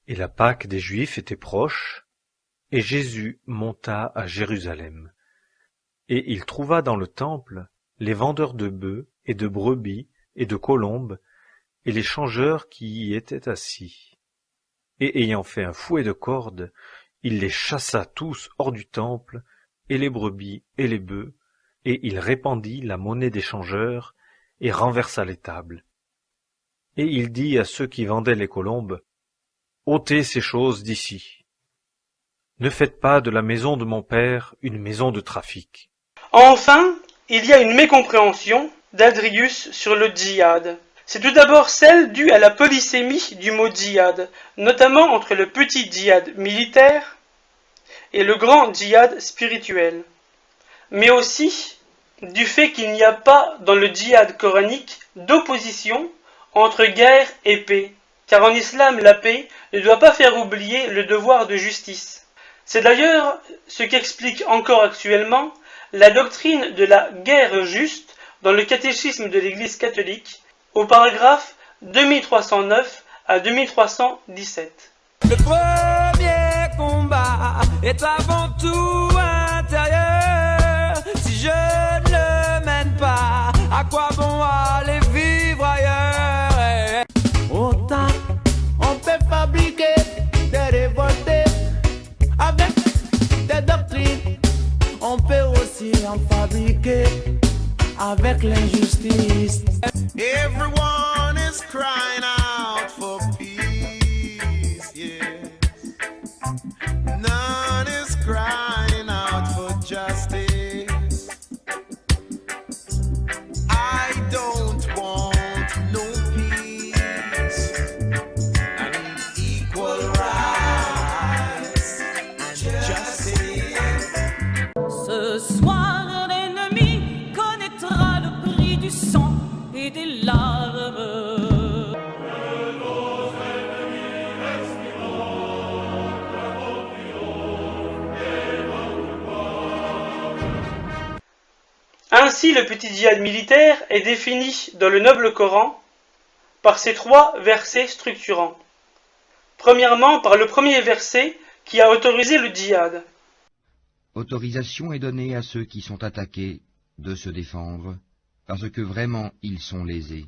Et la Pâque des Juifs était proche, et Jésus monta à Jérusalem. Et il trouva dans le temple les vendeurs de bœufs et de brebis et de colombes, et les changeurs qui y étaient assis. Et ayant fait un fouet de cordes, il les chassa tous hors du temple, et les brebis et les bœufs, et il répandit la monnaie des changeurs, et renversa les tables. Et il dit à ceux qui vendaient les colombes, ôtez ces choses d'ici. Ne faites pas de la maison de mon père une maison de trafic. Enfin, il y a une mécompréhension d'Adrius sur le djihad. C'est tout d'abord celle due à la polysémie du mot djihad, notamment entre le petit djihad militaire et le grand djihad spirituel. Mais aussi du fait qu'il n'y a pas dans le djihad coranique d'opposition entre guerre et paix, car en islam la paix ne doit pas faire oublier le devoir de justice. C'est d'ailleurs ce qu'explique encore actuellement la doctrine de la guerre juste dans le catéchisme de l'Église catholique, au paragraphe 2309 à 2317. Le premier combat est avant tout intérieur. Si je ne le mène pas, à quoi bon aller vivre ailleurs? Autant on peut fabriquer des révoltés avec des doctrines. On peut aussi en fabriquer avec l'injustice. Everyone is crying out for peace, yes. None is crying out for justice. I don't want no peace. I need equal rights and justice. Ce soir, l'ennemi connaîtra le prix du sang et des larmes. Ainsi, le petit djihad militaire est défini dans le noble Coran par ces trois versets structurants. Premièrement, par le premier verset qui a autorisé le djihad. Autorisation est donnée à ceux qui sont attaqués de se défendre, parce que vraiment ils sont lésés.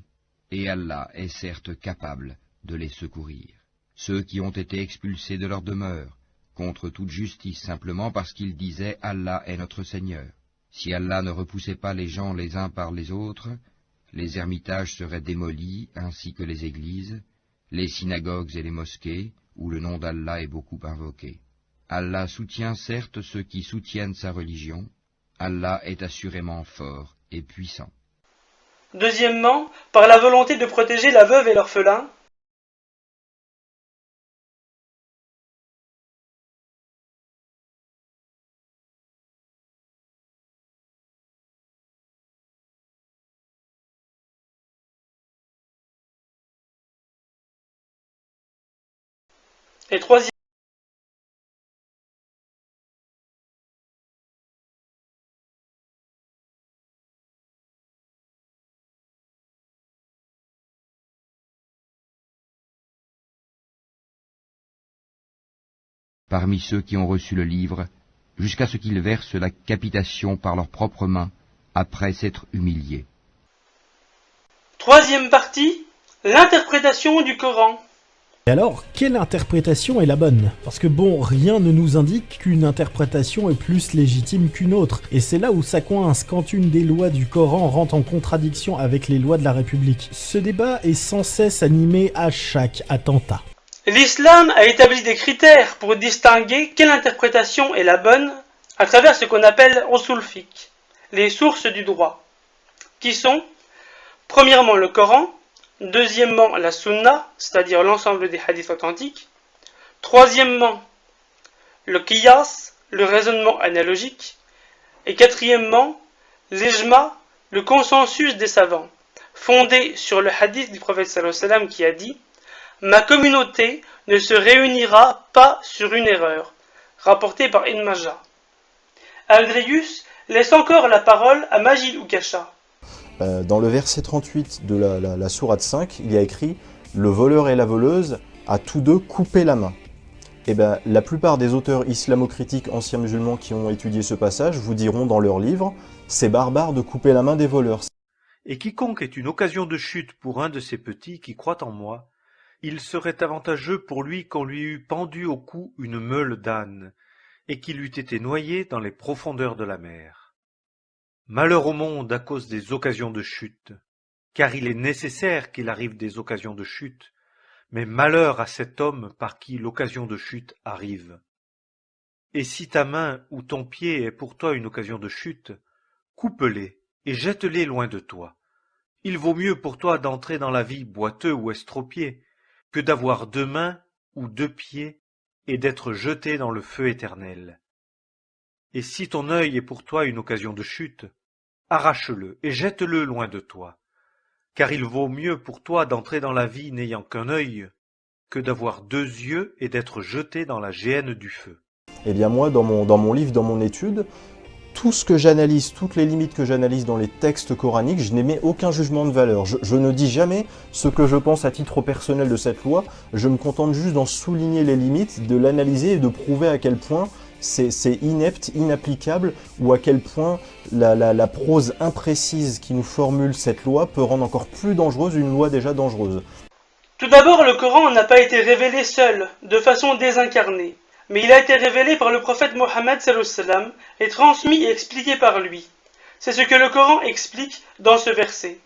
et Allah est certes capable de les secourir. Ceux qui ont été expulsés de leur demeure, contre toute justice, simplement parce qu'ils disaient « Allah est notre Seigneur ». Si Allah ne repoussait pas les gens les uns par les autres, les ermitages seraient démolis, ainsi que les églises, les synagogues et les mosquées, où le nom d'Allah est beaucoup invoqué. Allah soutient certes ceux qui soutiennent sa religion. Allah est assurément fort et puissant. Deuxièmement, par la volonté de protéger la veuve et l'orphelin. Et troisièmement, Parmi ceux qui ont reçu le livre, jusqu'à ce qu'ils versent la capitation par leurs propres mains, après s'être humiliés. troisième partie, l'interprétation du Coran. Et alors, quelle interprétation est la bonne? Parce que bon, rien ne nous indique qu'une interprétation est plus légitime qu'une autre, et c'est là où ça coince quand une des lois du Coran rentre en contradiction avec les lois de la République. Ce débat est sans cesse animé à chaque attentat. L'islam a établi des critères pour distinguer quelle interprétation est la bonne à travers ce qu'on appelle usul fiqh, les sources du droit, qui sont premièrement le Coran, deuxièmement la sunna, c'est-à-dire l'ensemble des hadiths authentiques, troisièmement le qiyas, le raisonnement analogique, et quatrièmement l'ijma, le consensus des savants, fondé sur le hadith du prophète sallallahu alayhi wa sallam qui a dit « Ma communauté ne se réunira pas sur une erreur », rapporté par Ibn Majah. Aldrius laisse encore la parole à Majid Oukasha. Dans le verset 38 de la sourate 5, il y a écrit « Le voleur et la voleuse, à tous deux, coupez la main ». Et bien, la plupart des auteurs islamo-critiques anciens musulmans qui ont étudié ce passage vous diront dans leurs livres « C'est barbare de couper la main des voleurs ». Et quiconque est une occasion de chute pour un de ces petits qui croient en moi, il serait avantageux pour lui qu'on lui eût pendu au cou une meule d'âne, et qu'il eût été noyé dans les profondeurs de la mer. Malheur au monde à cause des occasions de chute, car il est nécessaire qu'il arrive des occasions de chute, mais malheur à cet homme par qui l'occasion de chute arrive. Et si ta main ou ton pied est pour toi une occasion de chute, coupe-les et jette-les loin de toi. Il vaut mieux pour toi d'entrer dans la vie boiteux ou estropié, que d'avoir deux mains ou deux pieds et d'être jeté dans le feu éternel. Et si ton œil est pour toi une occasion de chute, arrache-le et jette-le loin de toi, car il vaut mieux pour toi d'entrer dans la vie n'ayant qu'un œil, que d'avoir deux yeux et d'être jeté dans la géhenne du feu. Eh bien moi, dans mon livre, dans mon étude, tout ce que j'analyse, toutes les limites que j'analyse dans les textes coraniques, je n'émets aucun jugement de valeur. Je ne dis jamais ce que je pense à titre personnel de cette loi, je me contente juste d'en souligner les limites, de l'analyser et de prouver à quel point c'est inepte, inapplicable, ou à quel point la prose imprécise qui nous formule cette loi peut rendre encore plus dangereuse une loi déjà dangereuse. Tout d'abord, le Coran n'a pas été révélé seul, de façon désincarnée, mais il a été révélé par le prophète Mohammed sallallahu alayhi wa sallam et transmis et expliqué par lui. C'est ce que le Coran explique dans ce verset.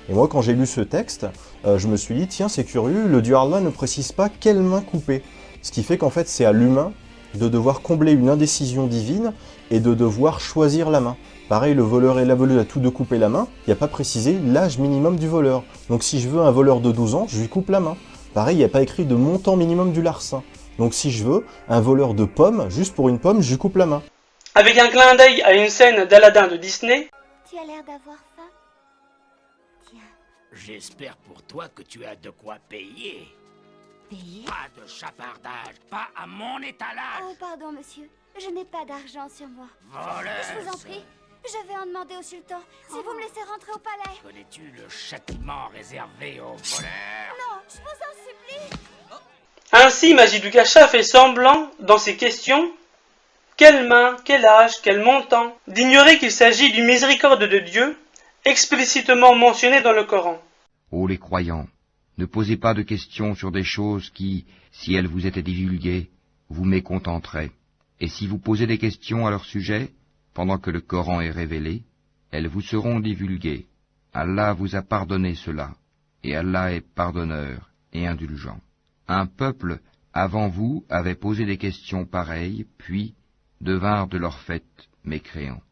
Et moi, quand j'ai lu ce texte, je me suis dit, tiens, c'est curieux, le Dieu Allah ne précise pas quelle main couper. Ce qui fait qu'en fait, c'est à l'humain de devoir combler une indécision divine et de devoir choisir la main. Pareil, le voleur et la voleuse à tous deux couper la main, il n'y a pas précisé l'âge minimum du voleur. Donc si je veux un voleur de 12 ans, je lui coupe la main. Pareil, il n'y a pas écrit de montant minimum du larcin. Donc si je veux, un voleur de pommes, juste pour une pomme, je lui coupe la main. Avec un clin d'œil à une scène d'Aladin de Disney, Tu as l'air d'avoir faim. Tiens. J'espère pour toi que tu as de quoi payer. Payer? Pas de chapardage, pas à mon étalage. Oh, pardon, monsieur. Je n'ai pas d'argent sur moi. Voleuse. Je vous en prie. Je vais en demander au sultan, si vous me laissez rentrer au palais. Connais-tu le châtiment réservé aux voleurs? Non, je vous en supplie. ainsi Majidou Kacha fait semblant, dans ses questions, quelle main, quel âge, quel montant, d'ignorer qu'il s'agit d'une miséricorde de Dieu, explicitement mentionnée dans le Coran. Ô les croyants, ne posez pas de questions sur des choses qui, si elles vous étaient divulguées, vous mécontenteraient. Et si vous posez des questions à leur sujet, pendant que le Coran est révélé, elles vous seront divulguées. Allah vous a pardonné cela, et Allah est pardonneur et indulgent. Un peuple, avant vous, avait posé des questions pareilles, puis devinrent de leur fait mécréants.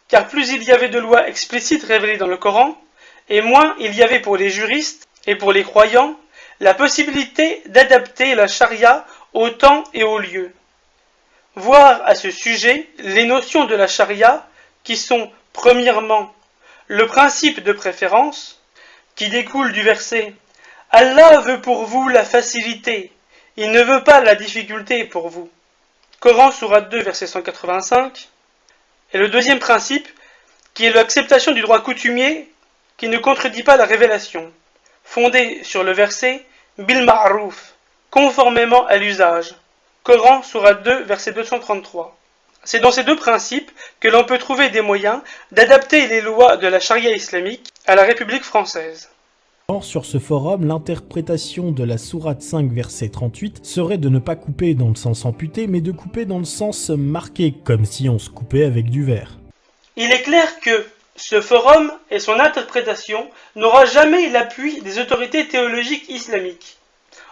Car plus il y avait de lois explicites révélées dans le Coran, et moins il y avait pour les juristes et pour les croyants la possibilité d'adapter la charia au temps et au lieu. Voir à ce sujet les notions de la charia qui sont, premièrement, le principe de préférence, qui découle du verset « Allah veut pour vous la facilité, il ne veut pas la difficulté pour vous ». Coran, sourate 2, verset 185. Et le deuxième principe, qui est l'acceptation du droit coutumier, qui ne contredit pas la révélation, fondé sur le verset « bil ma'rouf », conformément à l'usage. Coran, sourate 2, verset 233. C'est dans ces deux principes que l'on peut trouver des moyens d'adapter les lois de la charia islamique à la République française. Or, sur ce forum, l'interprétation de la sourate 5 verset 38 serait de ne pas couper dans le sens amputé, mais de couper dans le sens marqué, comme si on se coupait avec du verre. Il est clair que ce forum et son interprétation n'aura jamais l'appui des autorités théologiques islamiques.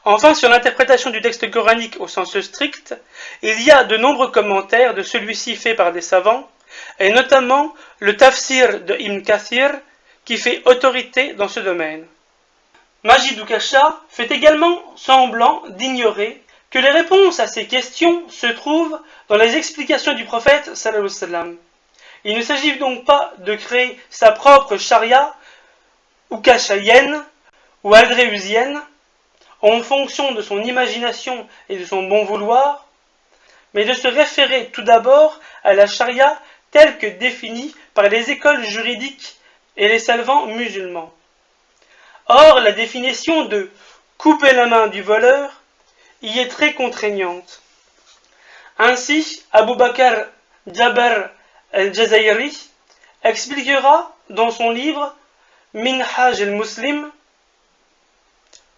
Enfin, sur l'interprétation du texte coranique au sens strict, il y a de nombreux commentaires de celui-ci faits par des savants, et notamment le tafsir de Ibn Kathir, qui fait autorité dans ce domaine. Majidou Kacha fait également semblant d'ignorer que les réponses à ces questions se trouvent dans les explications du prophète sallallahu alayhi wa sallam. Il ne s'agit donc pas de créer sa propre charia, ou kachaïenne, ou aldréusienne, en fonction de son imagination et de son bon vouloir, mais de se référer tout d'abord à la charia telle que définie par les écoles juridiques et les savants musulmans. Or, la définition de « couper la main du voleur » y est très contraignante. Ainsi, Abu Bakr Jaber al-Jazairi expliquera dans son livre « Minhaj al-Muslim »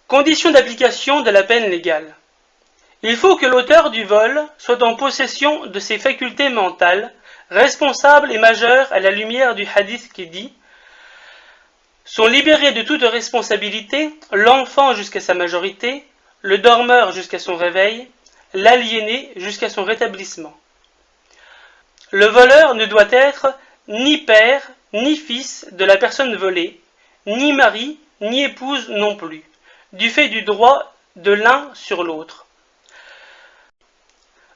conditions d'application de la peine légale. Il faut que l'auteur du vol soit en possession de ses facultés mentales, responsable et majeur à la lumière du hadith qui dit « Sont libérés de toute responsabilité l'enfant jusqu'à sa majorité, le dormeur jusqu'à son réveil, l'aliéné jusqu'à son rétablissement. » Le voleur ne doit être ni père, ni fils de la personne volée, ni mari, ni épouse non plus, du fait du droit de l'un sur l'autre.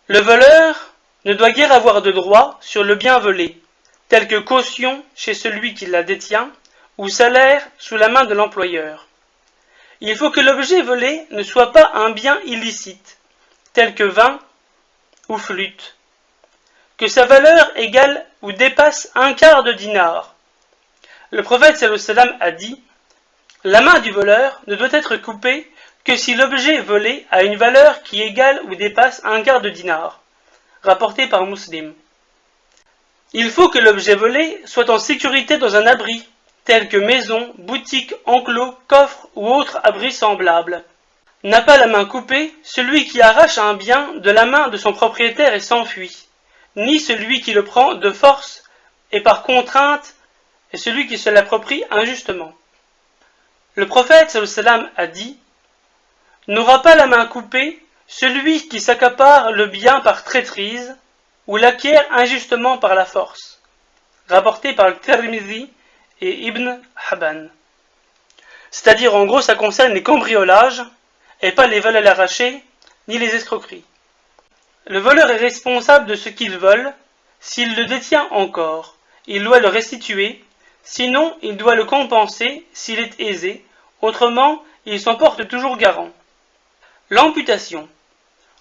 Le voleur ne doit guère avoir de droit sur le bien volé, tel que caution chez celui qui la détient, ou salaire sous la main de l'employeur. Il faut que l'objet volé ne soit pas un bien illicite, tel que vin ou flûte, que sa valeur égale ou dépasse un quart de dinar. Le prophète sallallahu alayhi wa sallam a dit « La main du voleur ne doit être coupée que si l'objet volé a une valeur qui égale ou dépasse un quart de dinar. » Rapporté par Muslim. Il faut que l'objet volé soit en sécurité dans un abri, tel que maison, boutique, enclos, coffre ou autre abri semblable. N'a pas la main coupée celui qui arrache un bien de la main de son propriétaire et s'enfuit, ni celui qui le prend de force et par contrainte, et celui qui se l'approprie injustement. Le prophète sallallahu alayhi wa sallam a dit « N'aura pas la main coupée celui qui s'accapare le bien par traîtrise ou l'acquiert injustement par la force. » Rapporté par le Tirmidhi et Ibn Habban. C'est-à-dire, en gros, ça concerne les cambriolages et pas les vols à l'arraché, ni les escroqueries. Le voleur est responsable de ce qu'il vole, s'il le détient encore. Il doit le restituer, sinon il doit le compenser s'il est aisé, autrement il s'en porte toujours garant. L'amputation.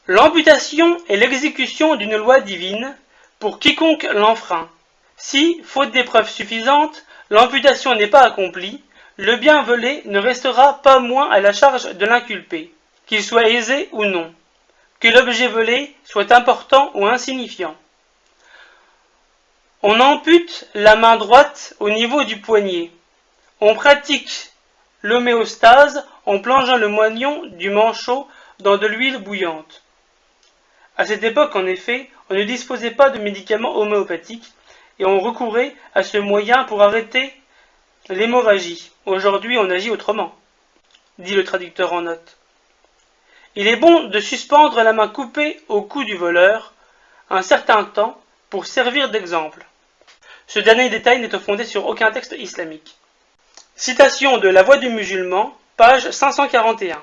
L'amputation est l'exécution d'une loi divine pour quiconque l'enfreint. Si, faute des preuves suffisantes, l'amputation n'est pas accomplie, le bien volé ne restera pas moins à la charge de l'inculpé, qu'il soit aisé ou non, que l'objet volé soit important ou insignifiant. On ampute la main droite au niveau du poignet. On pratique l'homéostase en plongeant le moignon du manchot dans de l'huile bouillante. À cette époque, en effet, on ne disposait pas de médicaments homéopathiques et on recourait à ce moyen pour arrêter l'hémorragie. Aujourd'hui, on agit autrement, dit le traducteur en note. Il est bon de suspendre la main coupée au cou du voleur un certain temps pour servir d'exemple. Ce dernier détail n'est fondé sur aucun texte islamique. Citation de La Voix du musulman, page 541.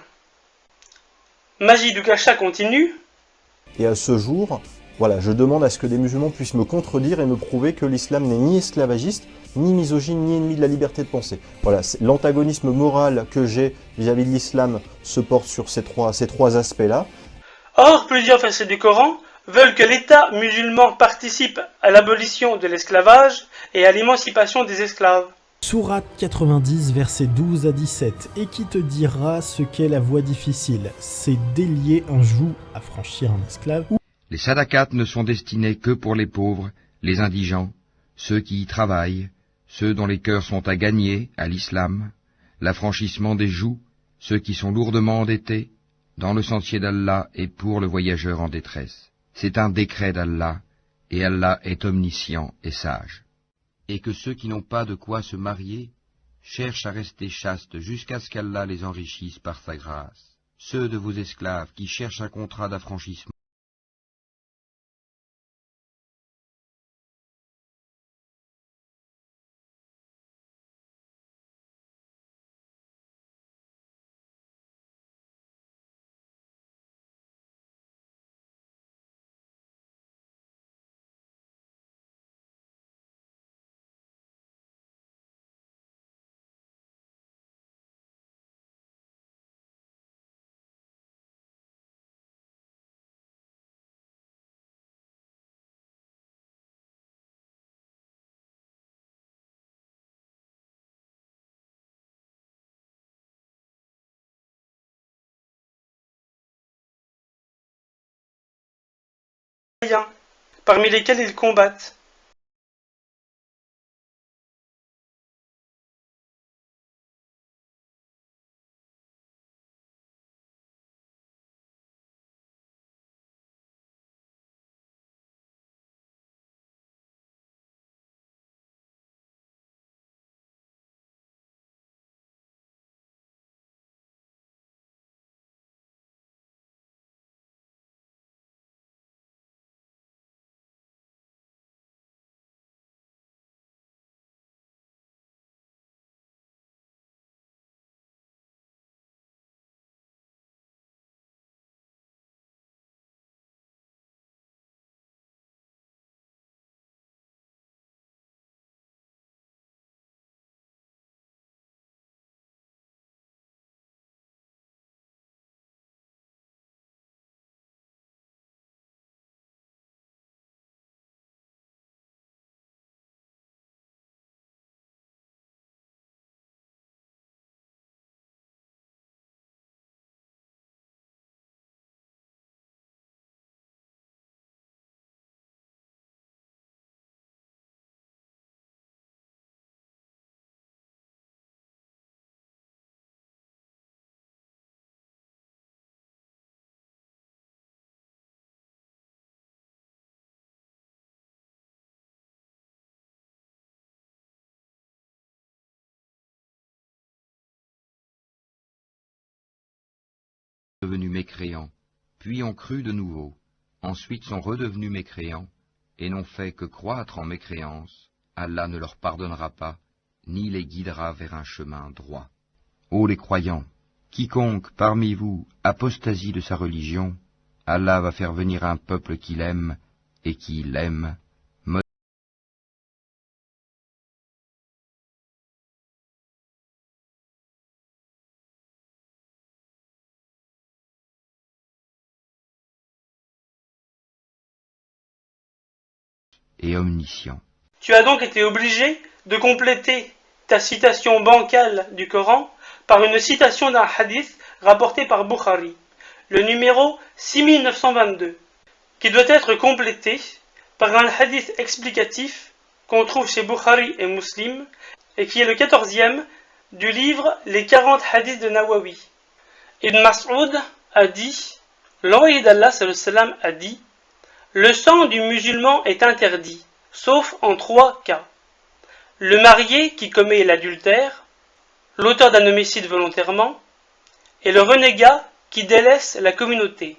Majid Oukacha continue. Et à ce jour, voilà, je demande à ce que des musulmans puissent me contredire et me prouver que l'islam n'est ni esclavagiste, ni misogyne, ni ennemi de la liberté de penser. Voilà, l'antagonisme moral que j'ai vis-à-vis de l'islam se porte sur ces trois aspects-là. Or, plusieurs versets du Coran veulent que l'État musulman participe à l'abolition de l'esclavage et à l'émancipation des esclaves. Sourate 90, versets 12 à 17. Et qui te dira ce qu'est la voie difficile? C'est délier un joug à franchir un esclave. Les sadakats ne sont destinés que pour les pauvres, les indigents, ceux qui y travaillent, ceux dont les cœurs sont à gagner à l'islam, l'affranchissement des jougs, ceux qui sont lourdement endettés, dans le sentier d'Allah et pour le voyageur en détresse. C'est un décret d'Allah, et Allah est omniscient et sage. Et que ceux qui n'ont pas de quoi se marier cherchent à rester chastes jusqu'à ce qu'Allah les enrichisse par sa grâce. Ceux de vos esclaves qui cherchent un contrat d'affranchissement, Parmi lesquels ils combattent. devenus mécréants, puis ont cru de nouveau, ensuite sont redevenus mécréants, et n'ont fait que croître en mécréance, Allah ne leur pardonnera pas, ni les guidera vers un chemin droit. Ô les croyants, quiconque parmi vous apostasie de sa religion, Allah va faire venir un peuple qu'il aime et qui l'aime. Et omniscient. Tu as donc été obligé de compléter ta citation bancale du Coran par une citation d'un hadith rapporté par Bukhari, le numéro 6922, qui doit être complété par un hadith explicatif qu'on trouve chez Bukhari et Muslim et qui est le 14e du livre Les 40 hadiths de Nawawi. Ibn Mas'ud a dit, l'envoyé d'Allah sallam a dit, le sang du musulman est interdit, sauf en 3 cas. Le marié qui commet l'adultère, l'auteur d'un homicide volontairement, et le renégat qui délaisse la communauté.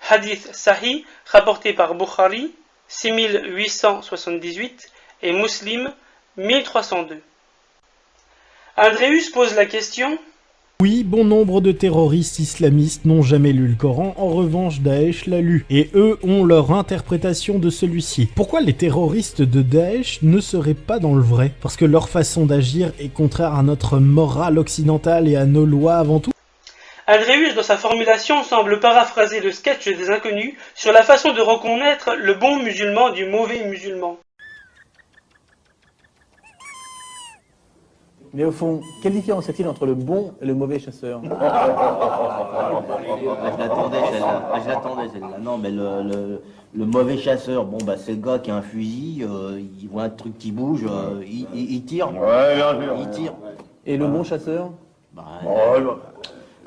Hadith Sahih rapporté par Bukhari, 6878, et Muslim, 1302. Andreus pose la question. Oui, bon nombre de terroristes islamistes n'ont jamais lu le Coran, en revanche Daesh l'a lu, et eux ont leur interprétation de celui-ci. Pourquoi les terroristes de Daesh ne seraient pas dans le vrai? Parce que leur façon d'agir est contraire à notre morale occidentale et à nos lois avant tout. Andreus, dans sa formulation, semble paraphraser le sketch des inconnus sur la façon de reconnaître le bon musulman du mauvais musulman. Mais au fond, quelle différence y a-t-il entre le bon et le mauvais chasseur? Je l'attendais celle-là. Non, mais le mauvais chasseur, bon bah c'est le gars qui a un fusil, il voit un truc qui bouge, il tire. Ouais, bien sûr. Il tire. Et le bon chasseur?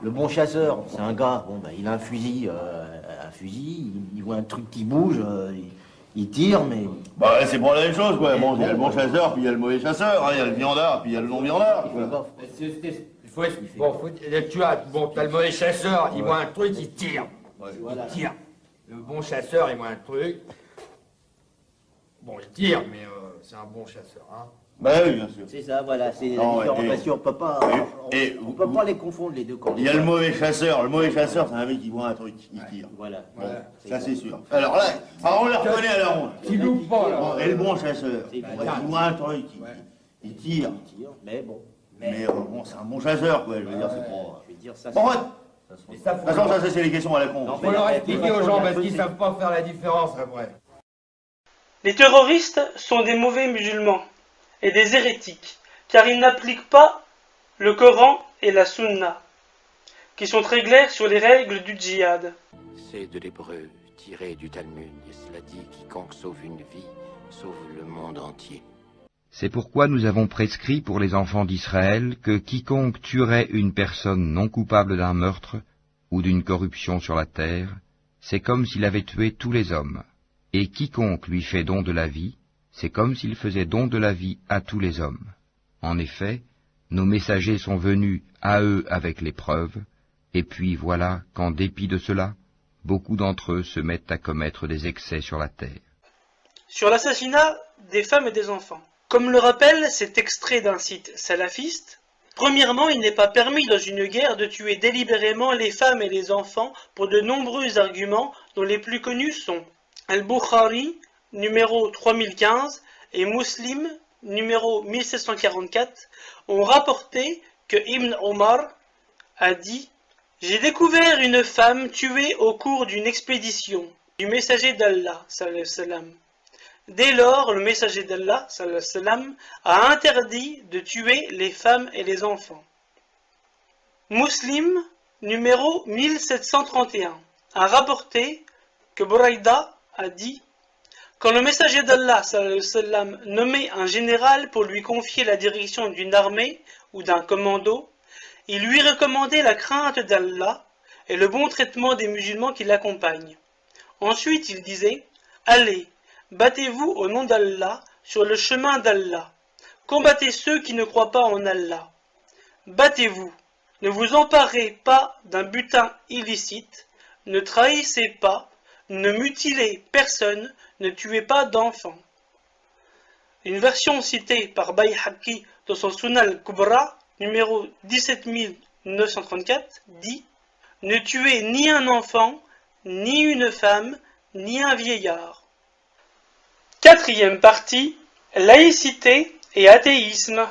Le bon chasseur, c'est un gars, bon bah il a un fusil, il voit un truc qui bouge, il tire, mais... Bah c'est pas la même chose, quoi. Bon, il y a le bon chasseur, puis il y a le mauvais chasseur, hein. Il y a le viandard, puis il y a le non-viandard. T'as le mauvais chasseur, il voit un truc, il tire. Il tire. Le bon chasseur, il voit un truc. Bon, il tire, mais c'est un bon chasseur, hein. Bah oui, bien sûr. C'est ça, voilà, c'est la différenciation. On peut pas, on peut pas les confondre les deux. Il y a le mauvais chasseur. Le mauvais chasseur, c'est un mec qui voit un truc, il tire. Voilà. Bon, ça c'est sûr. Alors là, on le reconnaît à la ronde. Qui loupe pas, là. Et le bon chasseur, il voit un truc, il tire. Mais bon. Mais bon, c'est un bon chasseur, quoi. Je veux dire, c'est pas... Je veux dire, ça... Bon, de toute façon, ça c'est les questions à la con. Il faut leur expliquer aux gens parce qu'ils savent pas faire la différence après. Les terroristes sont des mauvais musulmans et des hérétiques, car ils n'appliquent pas le Coran et la Sunna, qui sont très clairs sur les règles du djihad. C'est de l'hébreu, tiré du Talmud, et cela dit quiconque sauve une vie, sauve le monde entier. C'est pourquoi nous avons prescrit pour les enfants d'Israël que quiconque tuerait une personne non coupable d'un meurtre ou d'une corruption sur la terre, c'est comme s'il avait tué tous les hommes. Et quiconque lui fait don de la vie, c'est comme s'il faisait don de la vie à tous les hommes. En effet, nos messagers sont venus à eux avec les preuves, et puis voilà qu'en dépit de cela, beaucoup d'entre eux se mettent à commettre des excès sur la terre. Sur l'assassinat des femmes et des enfants. Comme le rappelle cet extrait d'un site salafiste, premièrement, il n'est pas permis dans une guerre de tuer délibérément les femmes et les enfants pour de nombreux arguments dont les plus connus sont Al-Bukhari, numéro 3015, et Muslim, numéro 1744, ont rapporté que Ibn Omar a dit « J'ai découvert une femme tuée au cours d'une expédition du messager d'Allah, sallallahu alayhi wa sallam. Dès lors, le messager d'Allah, sallallahu alayhi wa sallam, a interdit de tuer les femmes et les enfants. » Muslim, numéro 1731, a rapporté que Buraïda a dit « Quand le messager d'Allah sallallahu alayhi wa sallam nommait un général pour lui confier la direction d'une armée ou d'un commando, il lui recommandait la crainte d'Allah et le bon traitement des musulmans qui l'accompagnent. Ensuite, il disait « Allez, battez-vous au nom d'Allah sur le chemin d'Allah. Combattez ceux qui ne croient pas en Allah. Battez-vous, ne vous emparez pas d'un butin illicite, ne trahissez pas, ne mutilez personne, ne tuez pas d'enfants. » Une version citée par Bayhaqi dans son Sunan al-Kubra, numéro 17934, dit « Ne tuez ni un enfant, ni une femme, ni un vieillard. Quatrième partie, laïcité et athéisme.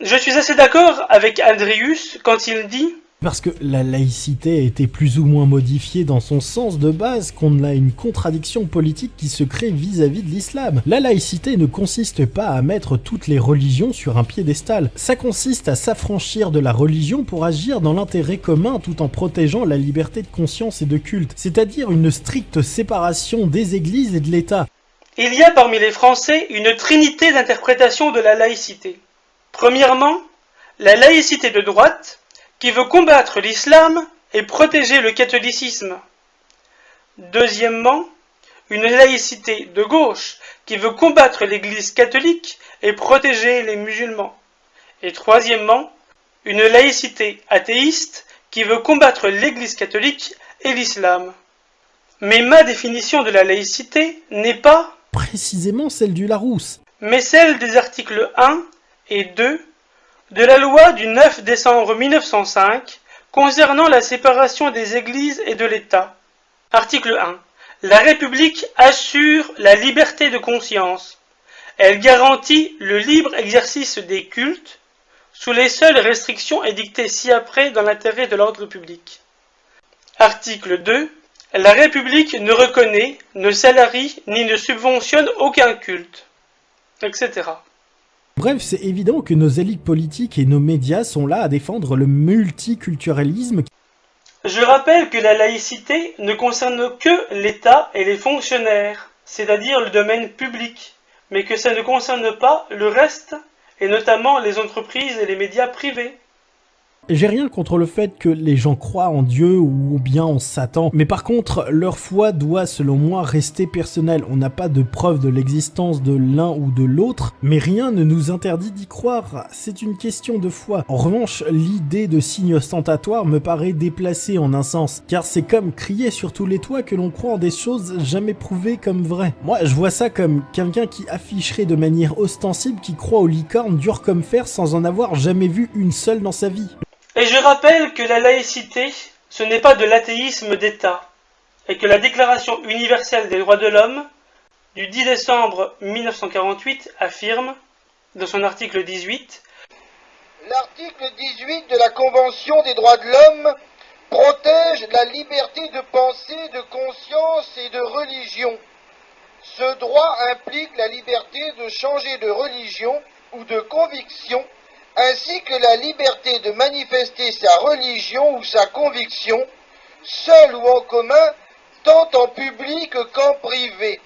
Je suis assez d'accord avec Aldrius quand il dit Parce que la laïcité a été plus ou moins modifiée dans son sens de base, qu'on a une contradiction politique qui se crée vis-à-vis de l'islam. La laïcité ne consiste pas à mettre toutes les religions sur un piédestal. Ça consiste à s'affranchir de la religion pour agir dans l'intérêt commun tout en protégeant la liberté de conscience et de culte, c'est-à-dire une stricte séparation des églises et de l'État. Il y a parmi les Français une trinité d'interprétations de la laïcité. Premièrement, la laïcité de droite, qui veut combattre l'islam et protéger le catholicisme. Deuxièmement, une laïcité de gauche, qui veut combattre l'Église catholique et protéger les musulmans. Et troisièmement, une laïcité athéiste, qui veut combattre l'Église catholique et l'islam. Mais ma définition de la laïcité n'est pas précisément celle du Larousse, mais celle des articles 1 et 2 de la loi du 9 décembre 1905 concernant la séparation des églises et de l'État. Article 1. La République assure la liberté de conscience. Elle garantit le libre exercice des cultes sous les seules restrictions édictées ci-après dans l'intérêt de l'ordre public. Article 2. La République ne reconnaît, ne salarie ni ne subventionne aucun culte, etc. Bref, c'est évident que nos élites politiques et nos médias sont là à défendre le multiculturalisme. Je rappelle que la laïcité ne concerne que l'État et les fonctionnaires, c'est-à-dire le domaine public, mais que ça ne concerne pas le reste, et notamment les entreprises et les médias privés. J'ai rien contre le fait que les gens croient en Dieu ou bien en Satan, mais par contre, leur foi doit selon moi rester personnelle. On n'a pas de preuve de l'existence de l'un ou de l'autre, mais rien ne nous interdit d'y croire. C'est une question de foi. En revanche, l'idée de signe ostentatoire me paraît déplacée en un sens, car c'est comme crier sur tous les toits que l'on croit en des choses jamais prouvées comme vraies. Moi, je vois ça comme quelqu'un qui afficherait de manière ostensible qu'il croit aux licornes dures comme fer sans en avoir jamais vu une seule dans sa vie. Et je rappelle que la laïcité, ce n'est pas de l'athéisme d'État, et que la Déclaration universelle des droits de l'homme du 10 décembre 1948 affirme, dans son article 18, l'article 18 de la Convention des droits de l'homme protège la liberté de pensée, de conscience et de religion. Ce droit implique la liberté de changer de religion ou de conviction, ainsi que la liberté de manifester sa religion ou sa conviction, seul ou en commun, tant en public qu'en privé.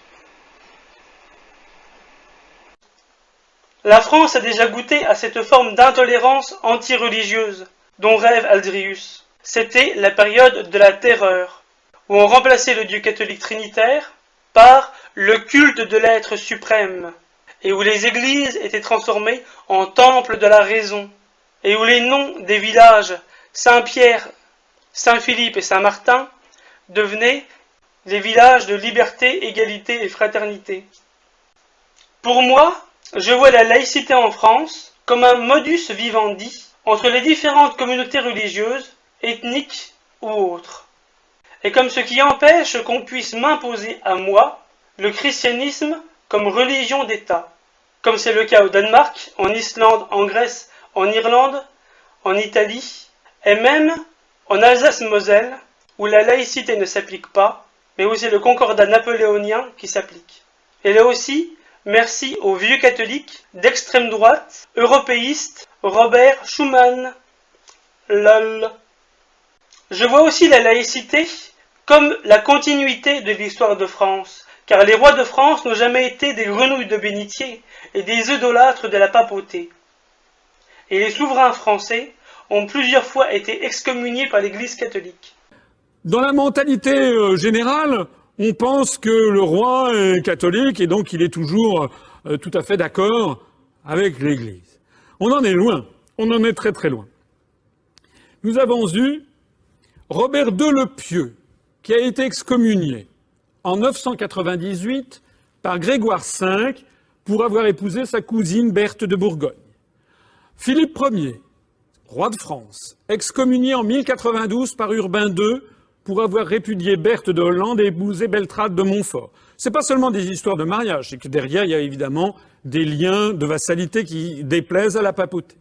La France a déjà goûté à cette forme d'intolérance anti-religieuse dont rêve Aldrius. C'était la période de la terreur, où on remplaçait le Dieu catholique trinitaire par le culte de l'être suprême, et où les églises étaient transformées en temples de la raison, et où les noms des villages Saint-Pierre, Saint-Philippe et Saint-Martin devenaient les villages de liberté, égalité et fraternité. Pour moi, je vois la laïcité en France comme un modus vivendi entre les différentes communautés religieuses, ethniques ou autres, et comme ce qui empêche qu'on puisse m'imposer à moi le christianisme comme religion d'État, comme c'est le cas au Danemark, en Islande, en Grèce, en Irlande, en Italie, et même en Alsace-Moselle, où la laïcité ne s'applique pas, mais où c'est le concordat napoléonien qui s'applique. Et là aussi, merci aux vieux catholiques d'extrême droite, européistes, Robert Schuman. Lol. Je vois aussi la laïcité comme la continuité de l'histoire de France, car les rois de France n'ont jamais été des grenouilles de bénitier et des idolâtres de la papauté. Et les souverains français ont plusieurs fois été excommuniés par l'Église catholique. Dans la mentalité générale, on pense que le roi est catholique et donc il est toujours tout à fait d'accord avec l'Église. On en est loin, on en est très très loin. Nous avons eu Robert II le Pieux, qui a été excommunié en 998 par Grégoire V pour avoir épousé sa cousine Berthe de Bourgogne. Philippe Ier, roi de France, excommunié en 1092 par Urbain II pour avoir répudié Berthe de Hollande et épousé Beltrade de Montfort. C'est pas seulement des histoires de mariage, c'est que derrière, il y a évidemment des liens de vassalité qui déplaisent à la papauté.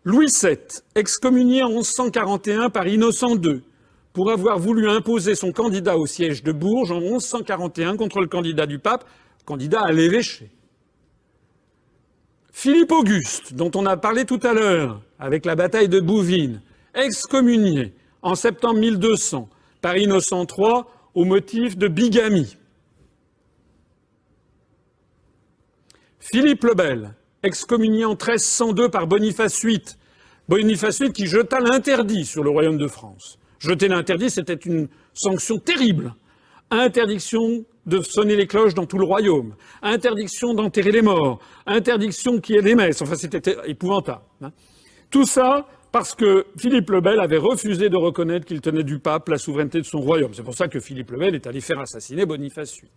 Louis VII, excommunié en 1141 par Innocent II, pour avoir voulu imposer son candidat au siège de Bourges en 1141 contre le candidat du pape, candidat à l'évêché. Philippe Auguste, dont on a parlé tout à l'heure, avec la bataille de Bouvines, excommunié en septembre 1200 par Innocent III au motif de bigamie. Philippe le Bel, excommunié en 1302 par Boniface VIII. Boniface VIII qui jeta l'interdit sur le royaume de France. Jeter l'interdit, c'était une sanction terrible. Interdiction de sonner les cloches dans tout le royaume. Interdiction d'enterrer les morts. Interdiction qu'il y ait des messes. Enfin, c'était épouvantable. Tout ça parce que Philippe le Bel avait refusé de reconnaître qu'il tenait du pape la souveraineté de son royaume. C'est pour ça que Philippe le Bel est allé faire assassiner Boniface VIII.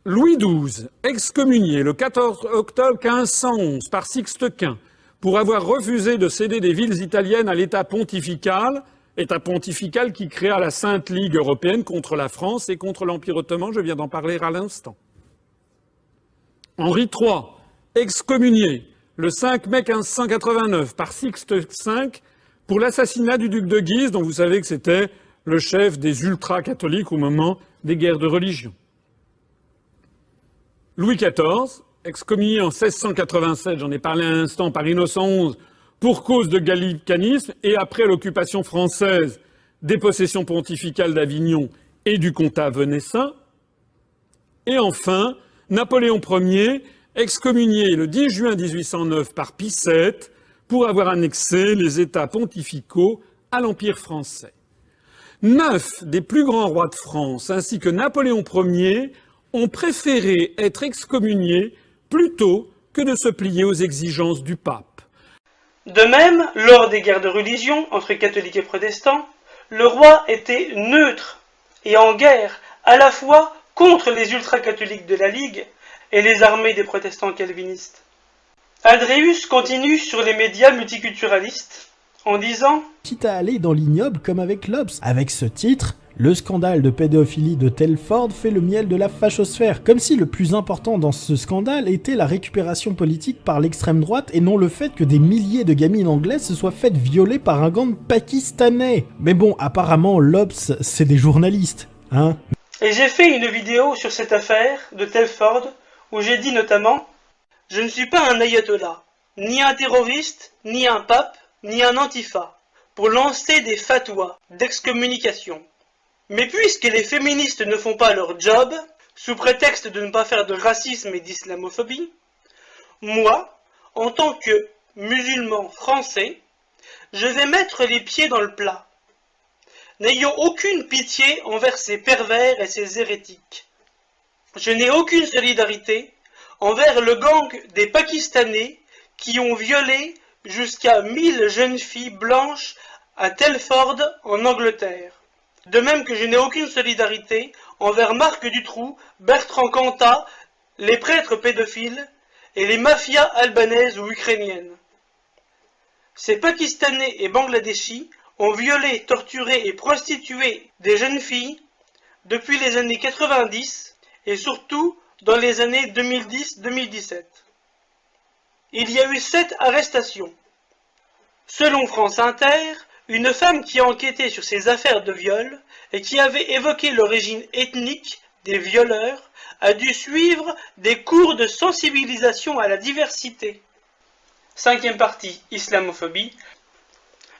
Louis XII, excommunié le 14 octobre 1511 par Sixte Quint pour avoir refusé de céder des villes italiennes à l'État pontifical qui créa la Sainte Ligue européenne contre la France et contre l'Empire ottoman, je viens d'en parler à l'instant. Henri III, excommunié le 5 mai 1589 par Sixte V pour l'assassinat du duc de Guise, dont vous savez que c'était le chef des ultra-catholiques au moment des guerres de religion. Louis XIV, excommunié en 1687, j'en ai parlé à l'instant, par Innocent XI, pour cause de gallicanisme, et après l'occupation française des possessions pontificales d'Avignon et du comtat venessin. Et enfin, Napoléon Ier, excommunié le 10 juin 1809 par Pie VII, pour avoir annexé les États pontificaux à l'Empire français. 9 des plus grands rois de France, ainsi que Napoléon Ier, ont préféré être excommuniés plutôt que de se plier aux exigences du pape. De même, lors des guerres de religion entre catholiques et protestants, le roi était neutre et en guerre à la fois contre les ultra-catholiques de la Ligue et les armées des protestants calvinistes. Aldréus continue sur les médias multiculturalistes en disant « Quitte à aller dans l'ignoble comme avec l'Obs, avec ce titre, le scandale de pédophilie de Telford fait le miel de la fachosphère, comme si le plus important dans ce scandale était la récupération politique par l'extrême droite et non le fait que des milliers de gamines anglaises se soient faites violer par un gang pakistanais. Mais bon, apparemment l'Obs c'est des journalistes, hein. Et j'ai fait une vidéo sur cette affaire de Telford où j'ai dit notamment « Je ne suis pas un ayatollah, ni un terroriste, ni un pape, ni un antifa, pour lancer des fatwas d'excommunication. Mais puisque les féministes ne font pas leur job, sous prétexte de ne pas faire de racisme et d'islamophobie, moi, en tant que musulman français, je vais mettre les pieds dans le plat, n'ayant aucune pitié envers ces pervers et ces hérétiques. Je n'ai aucune solidarité envers le gang des Pakistanais qui ont violé jusqu'à 1000 jeunes filles blanches à Telford en Angleterre. De même que je n'ai aucune solidarité envers Marc Dutroux, Bertrand Cantat, les prêtres pédophiles et les mafias albanaises ou ukrainiennes. Ces Pakistanais et Bangladeshis ont violé, torturé et prostitué des jeunes filles depuis les années 90 et surtout dans les années 2010-2017. Il y a eu 7 arrestations. Selon France Inter, une femme qui a enquêté sur ces affaires de viol et qui avait évoqué l'origine ethnique des violeurs a dû suivre des cours de sensibilisation à la diversité. 5e partie, islamophobie.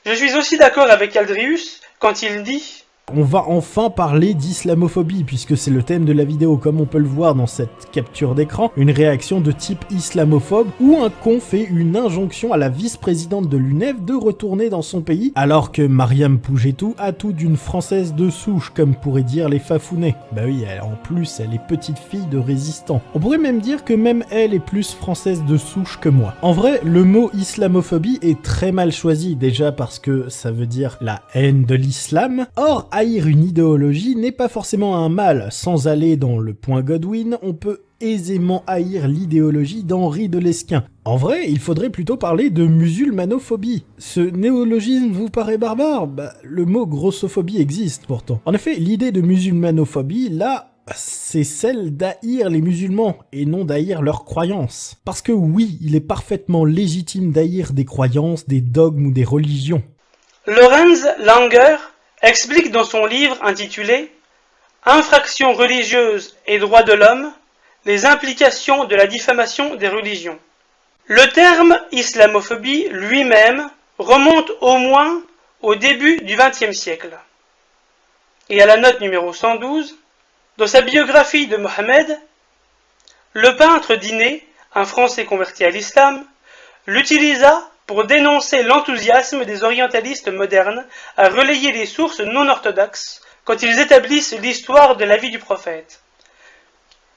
Je suis aussi d'accord avec Aldréus quand il dit On va enfin parler d'islamophobie, puisque c'est le thème de la vidéo, comme on peut le voir dans cette capture d'écran, une réaction de type islamophobe, où un con fait une injonction à la vice-présidente de l'UNEF de retourner dans son pays, alors que Mariam Pougetou a tout d'une française de souche, comme pourraient dire les Fafounais. Bah oui, en plus, elle est petite fille de résistant. On pourrait même dire que même elle est plus française de souche que moi. En vrai, le mot islamophobie est très mal choisi, déjà parce que ça veut dire la haine de l'islam. Or, haïr une idéologie n'est pas forcément un mal. Sans aller dans le point Godwin, on peut aisément haïr l'idéologie d'Henri de Lesquen. En vrai, il faudrait plutôt parler de musulmanophobie. Ce néologisme vous paraît barbare ? Le mot grossophobie existe pourtant. En effet, l'idée de musulmanophobie, là, c'est celle d'haïr les musulmans et non d'haïr leurs croyances. Parce que oui, il est parfaitement légitime d'haïr des croyances, des dogmes ou des religions. Lorenz Langer explique dans son livre intitulé « Infractions religieuses et droits de l'homme, les implications de la diffamation des religions ». Le terme islamophobie lui-même remonte au moins au début du XXe siècle. Et à la note numéro 112, dans sa biographie de Mohammed, le peintre Diné, un Français converti à l'islam, l'utilisa pour dénoncer l'enthousiasme des orientalistes modernes à relayer les sources non orthodoxes quand ils établissent l'histoire de la vie du prophète.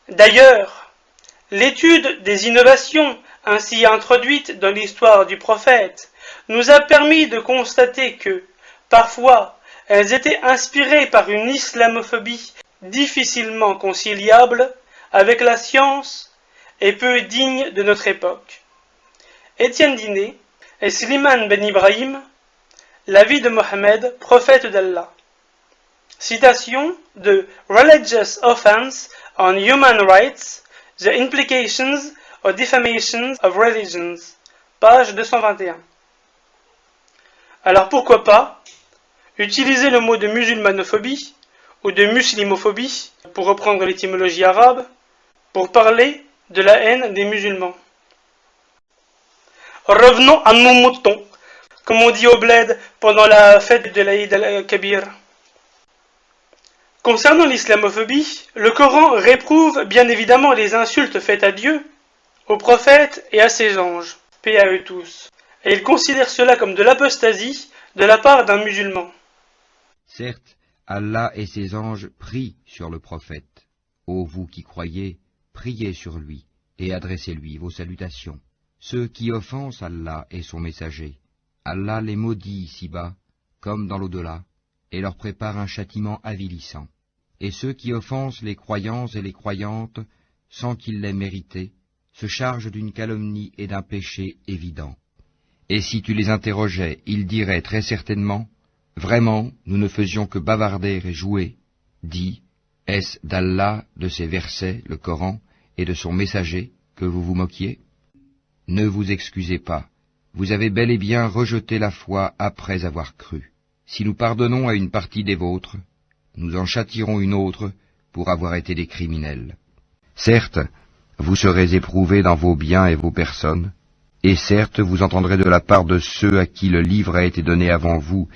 D'ailleurs, l'étude des innovations ainsi introduites dans l'histoire du prophète nous a permis de constater que, parfois, elles étaient inspirées par une islamophobie difficilement conciliable avec la science et peu digne de notre époque. Étienne Diné et Slimane Ben Ibrahim, La vie de Mohammed, prophète d'Allah. Citation de Religious Offense on Human Rights, The Implications of Defamation of Religions, page 221. Alors pourquoi pas utiliser le mot de musulmanophobie ou de muslimophobie, pour reprendre l'étymologie arabe, pour parler de la haine des musulmans. Revenons à nos moutons, comme on dit au bled pendant la fête de l'Aïd al-Kabir. Concernant l'islamophobie, le Coran réprouve bien évidemment les insultes faites à Dieu, aux prophètes et à ses anges, paix à eux tous, et il considère cela comme de l'apostasie de la part d'un musulman. Certes, Allah et ses anges prient sur le prophète. Ô vous qui croyez, priez sur lui et adressez-lui vos salutations. Ceux qui offensent Allah et son messager, Allah les maudit ici-bas, comme dans l'au-delà, et leur prépare un châtiment avilissant. Et ceux qui offensent les croyants et les croyantes, sans qu'ils l'aient mérité, se chargent d'une calomnie et d'un péché évident. Et si tu les interrogeais, ils diraient très certainement, « Vraiment, nous ne faisions que bavarder et jouer. » Dis, est-ce d'Allah, de ses versets, le Coran, et de son messager, que vous vous moquiez? Ne vous excusez pas, vous avez bel et bien rejeté la foi après avoir cru. Si nous pardonnons à une partie des vôtres, nous en châtierons une autre pour avoir été des criminels. Certes, vous serez éprouvés dans vos biens et vos personnes, et certes vous entendrez de la part de ceux à qui le livre a été donné avant vous,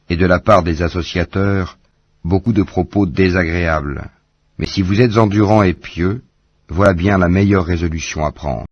et de la part des associateurs, beaucoup de propos désagréables. Mais si vous êtes endurants et pieux, voilà bien la meilleure résolution à prendre.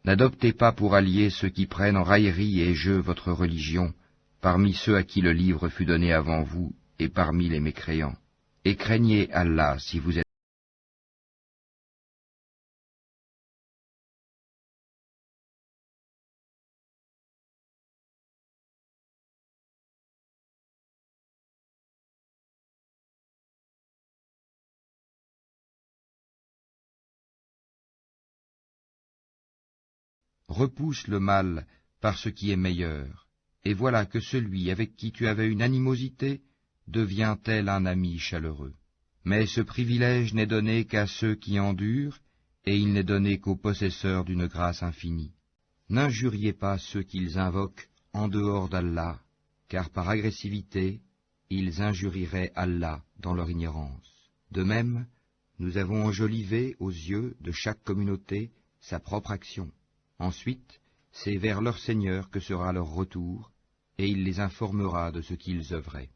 N'adoptez pas pour alliés ceux qui prennent en raillerie et jeu votre religion, parmi ceux à qui le livre fut donné avant vous, et parmi les mécréants. Et craignez Allah si vous êtes repousse le mal par ce qui est meilleur, et voilà que celui avec qui tu avais une animosité devient tel un ami chaleureux. Mais ce privilège n'est donné qu'à ceux qui endurent, et il n'est donné qu'aux possesseurs d'une grâce infinie. N'injuriez pas ceux qu'ils invoquent en dehors d'Allah, car par agressivité, ils injurieraient Allah dans leur ignorance. De même, nous avons enjolivé aux yeux de chaque communauté sa propre action. Ensuite, c'est vers leur Seigneur que sera leur retour, et il les informera de ce qu'ils œuvraient.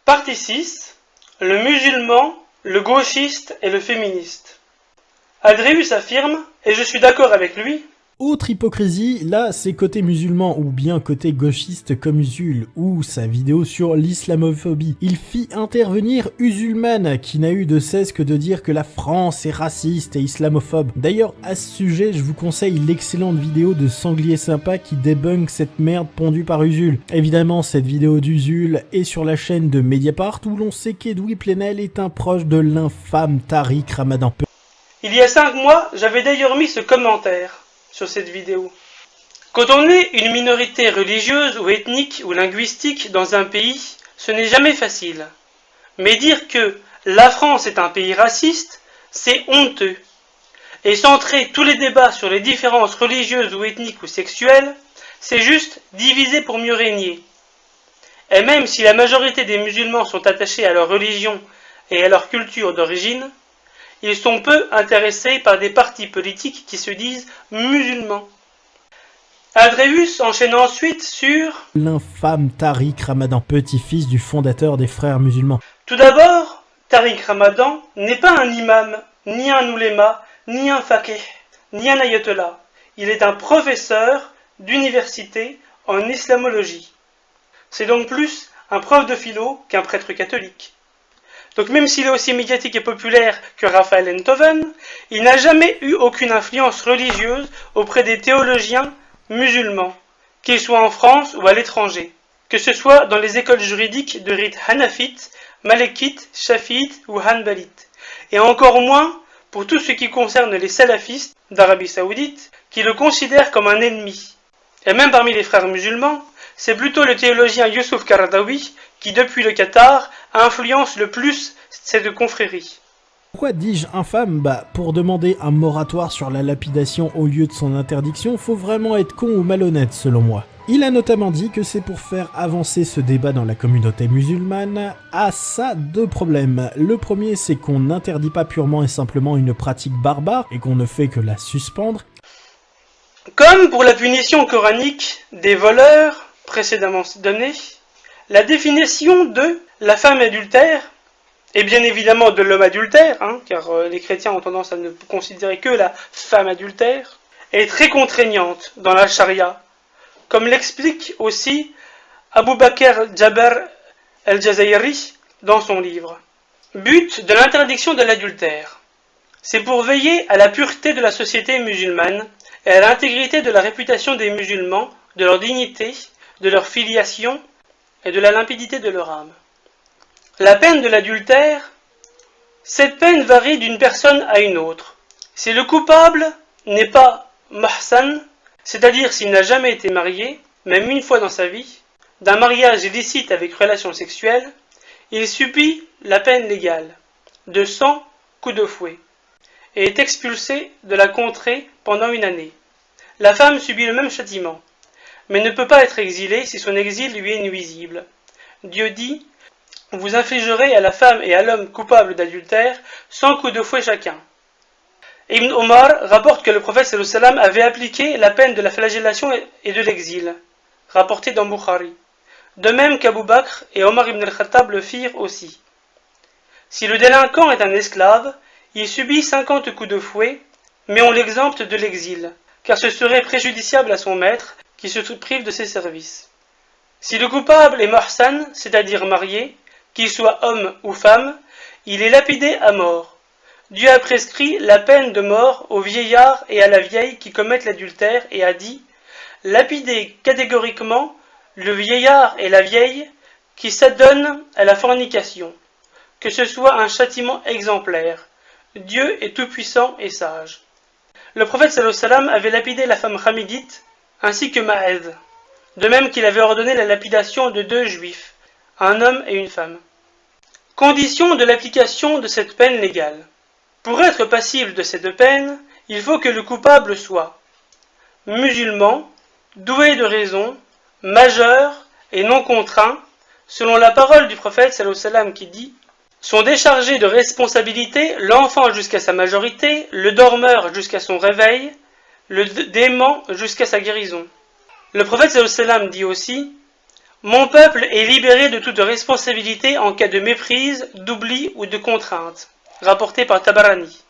Partie 6. Le musulman, le gauchiste et le féministe. Adréus affirme, et je suis d'accord avec lui, Autre hypocrisie, là c'est côté musulman ou bien côté gauchiste comme Usul ou sa vidéo sur l'islamophobie. Il fit intervenir Usulman qui n'a eu de cesse que de dire que la France est raciste et islamophobe. D'ailleurs à ce sujet je vous conseille l'excellente vidéo de Sanglier Sympa qui débunk cette merde pondue par Usul. Évidemment cette vidéo d'Usul est sur la chaîne de Mediapart où l'on sait qu'Edoui Plenel est un proche de l'infâme Tariq Ramadan. Il y a 5 mois, j'avais d'ailleurs mis ce commentaire sur cette vidéo. Quand on est une minorité religieuse ou ethnique ou linguistique dans un pays, ce n'est jamais facile. Mais dire que la France est un pays raciste, c'est honteux. Et centrer tous les débats sur les différences religieuses ou ethniques ou sexuelles, c'est juste diviser pour mieux régner. Et même si la majorité des musulmans sont attachés à leur religion et à leur culture d'origine, ils sont peu intéressés par des partis politiques qui se disent musulmans. Adréus enchaîne ensuite sur l'infâme Tariq Ramadan, petit-fils du fondateur des frères musulmans. Tout d'abord, Tariq Ramadan n'est pas un imam, ni un ouléma, ni un faqih, ni un ayatollah. Il est un professeur d'université en islamologie. C'est donc plus un prof de philo qu'un prêtre catholique. Donc même s'il est aussi médiatique et populaire que Raphaël Enthoven, il n'a jamais eu aucune influence religieuse auprès des théologiens musulmans, qu'ils soient en France ou à l'étranger, que ce soit dans les écoles juridiques de rite hanafite, malékite, chafite ou hanbalite, et encore moins pour tout ce qui concerne les salafistes d'Arabie Saoudite, qui le considèrent comme un ennemi. Et même parmi les frères musulmans, c'est plutôt le théologien Youssouf Qaradawi qui, depuis le Qatar, influence le plus cette confrérie. Pourquoi dis-je infâme? Pour demander un moratoire sur la lapidation au lieu de son interdiction, faut vraiment être con ou malhonnête selon moi. Il a notamment dit que c'est pour faire avancer ce débat dans la communauté musulmane. À ça, 2 problèmes. Le premier, c'est qu'on n'interdit pas purement et simplement une pratique barbare et qu'on ne fait que la suspendre. Comme pour la punition coranique des voleurs, précédemment donnée, la définition de la femme adultère, et bien évidemment de l'homme adultère, car les chrétiens ont tendance à ne considérer que la femme adultère, est très contraignante dans la charia, comme l'explique aussi Abu Bakr Jaber el-Jazairi dans son livre. But de l'interdiction de l'adultère, c'est pour veiller à la pureté de la société musulmane et à l'intégrité de la réputation des musulmans, de leur dignité, de leur filiation et de la limpidité de leur âme. La peine de l'adultère, cette peine varie d'une personne à une autre. Si le coupable n'est pas mahsan, c'est-à-dire s'il n'a jamais été marié, même une fois dans sa vie, d'un mariage illicite avec relation sexuelle, il subit la peine légale de 100 coups de fouet et est expulsé de la contrée pendant 1 année. La femme subit le même châtiment, mais ne peut pas être exilée si son exil lui est nuisible. Dieu dit: vous infligerez à la femme et à l'homme coupable d'adultère 100 coups de fouet chacun. Ibn Omar rapporte que le prophète sallallahu alayhi wa sallam avait appliqué la peine de la flagellation et de l'exil, rapporté dans Bukhari. De même qu'Abu Bakr et Omar ibn al-Khattab le firent aussi. Si le délinquant est un esclave, il subit 50 coups de fouet, mais on l'exempte de l'exil, car ce serait préjudiciable à son maître qui se prive de ses services. Si le coupable est mahsan, c'est-à-dire marié, qu'il soit homme ou femme, il est lapidé à mort. Dieu a prescrit la peine de mort aux vieillards et à la vieille qui commettent l'adultère et a dit: lapidez catégoriquement le vieillard et la vieille qui s'adonnent à la fornication, que ce soit un châtiment exemplaire. Dieu est tout-puissant et sage. Le prophète sallallahu alayhi wa sallam avait lapidé la femme hamidite ainsi que Ma'ed, de même qu'il avait ordonné la lapidation de 2 juifs, un homme et une femme. Condition de l'application de cette peine légale. Pour être passible de cette peine, il faut que le coupable soit musulman, doué de raison, majeur et non contraint, selon la parole du prophète sallallahu alayhi wa sallam qui dit: sont déchargés de responsabilité l'enfant jusqu'à sa majorité, le dormeur jusqu'à son réveil, le dément jusqu'à sa guérison. Le prophète sallallahu alayhi wa sallam dit aussi: mon peuple est libéré de toute responsabilité en cas de méprise, d'oubli ou de contrainte, rapporté par Tabarani.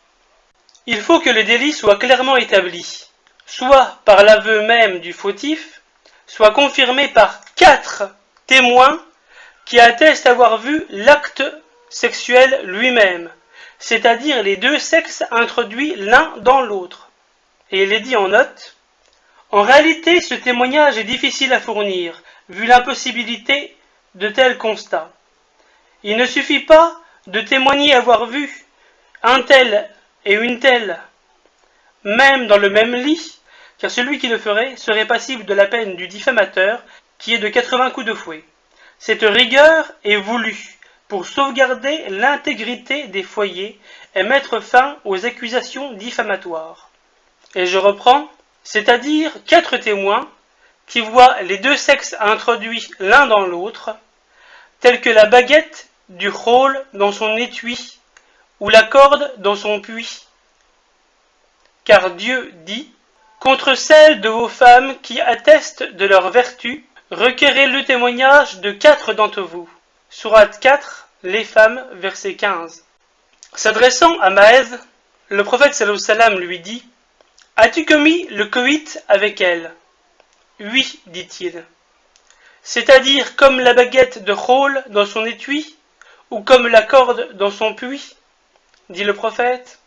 Il faut que le délit soit clairement établi. soit par l'aveu même du fautif, soit confirmée par 4 témoins qui attestent avoir vu l'acte sexuel lui-même, c'est-à-dire les deux sexes introduits l'un dans l'autre. Et il est dit en note, en réalité, ce témoignage est difficile à fournir, vu l'impossibilité de tels constats. Il ne suffit pas de témoigner avoir vu un tel et une telle, même dans le même lit, car celui qui le ferait serait passible de la peine du diffamateur, qui est de 80 coups de fouet. Cette rigueur est voulue pour sauvegarder l'intégrité des foyers et mettre fin aux accusations diffamatoires. Et je reprends, c'est-à-dire 4 témoins qui voient les deux sexes introduits l'un dans l'autre, tels que la baguette du khôl dans son étui, ou la corde dans son puits. Car Dieu dit, contre celles de vos femmes qui attestent de leur vertu, requérez le témoignage de 4 d'entre vous. Sourate 4, les femmes, verset 15. S'adressant à Maez, le prophète sallallahu alayhi wa sallam lui dit, as-tu commis le coït avec elle? Oui, dit-il. C'est-à-dire comme la baguette de khôl dans son étui, ou comme la corde dans son puits, dit le prophète.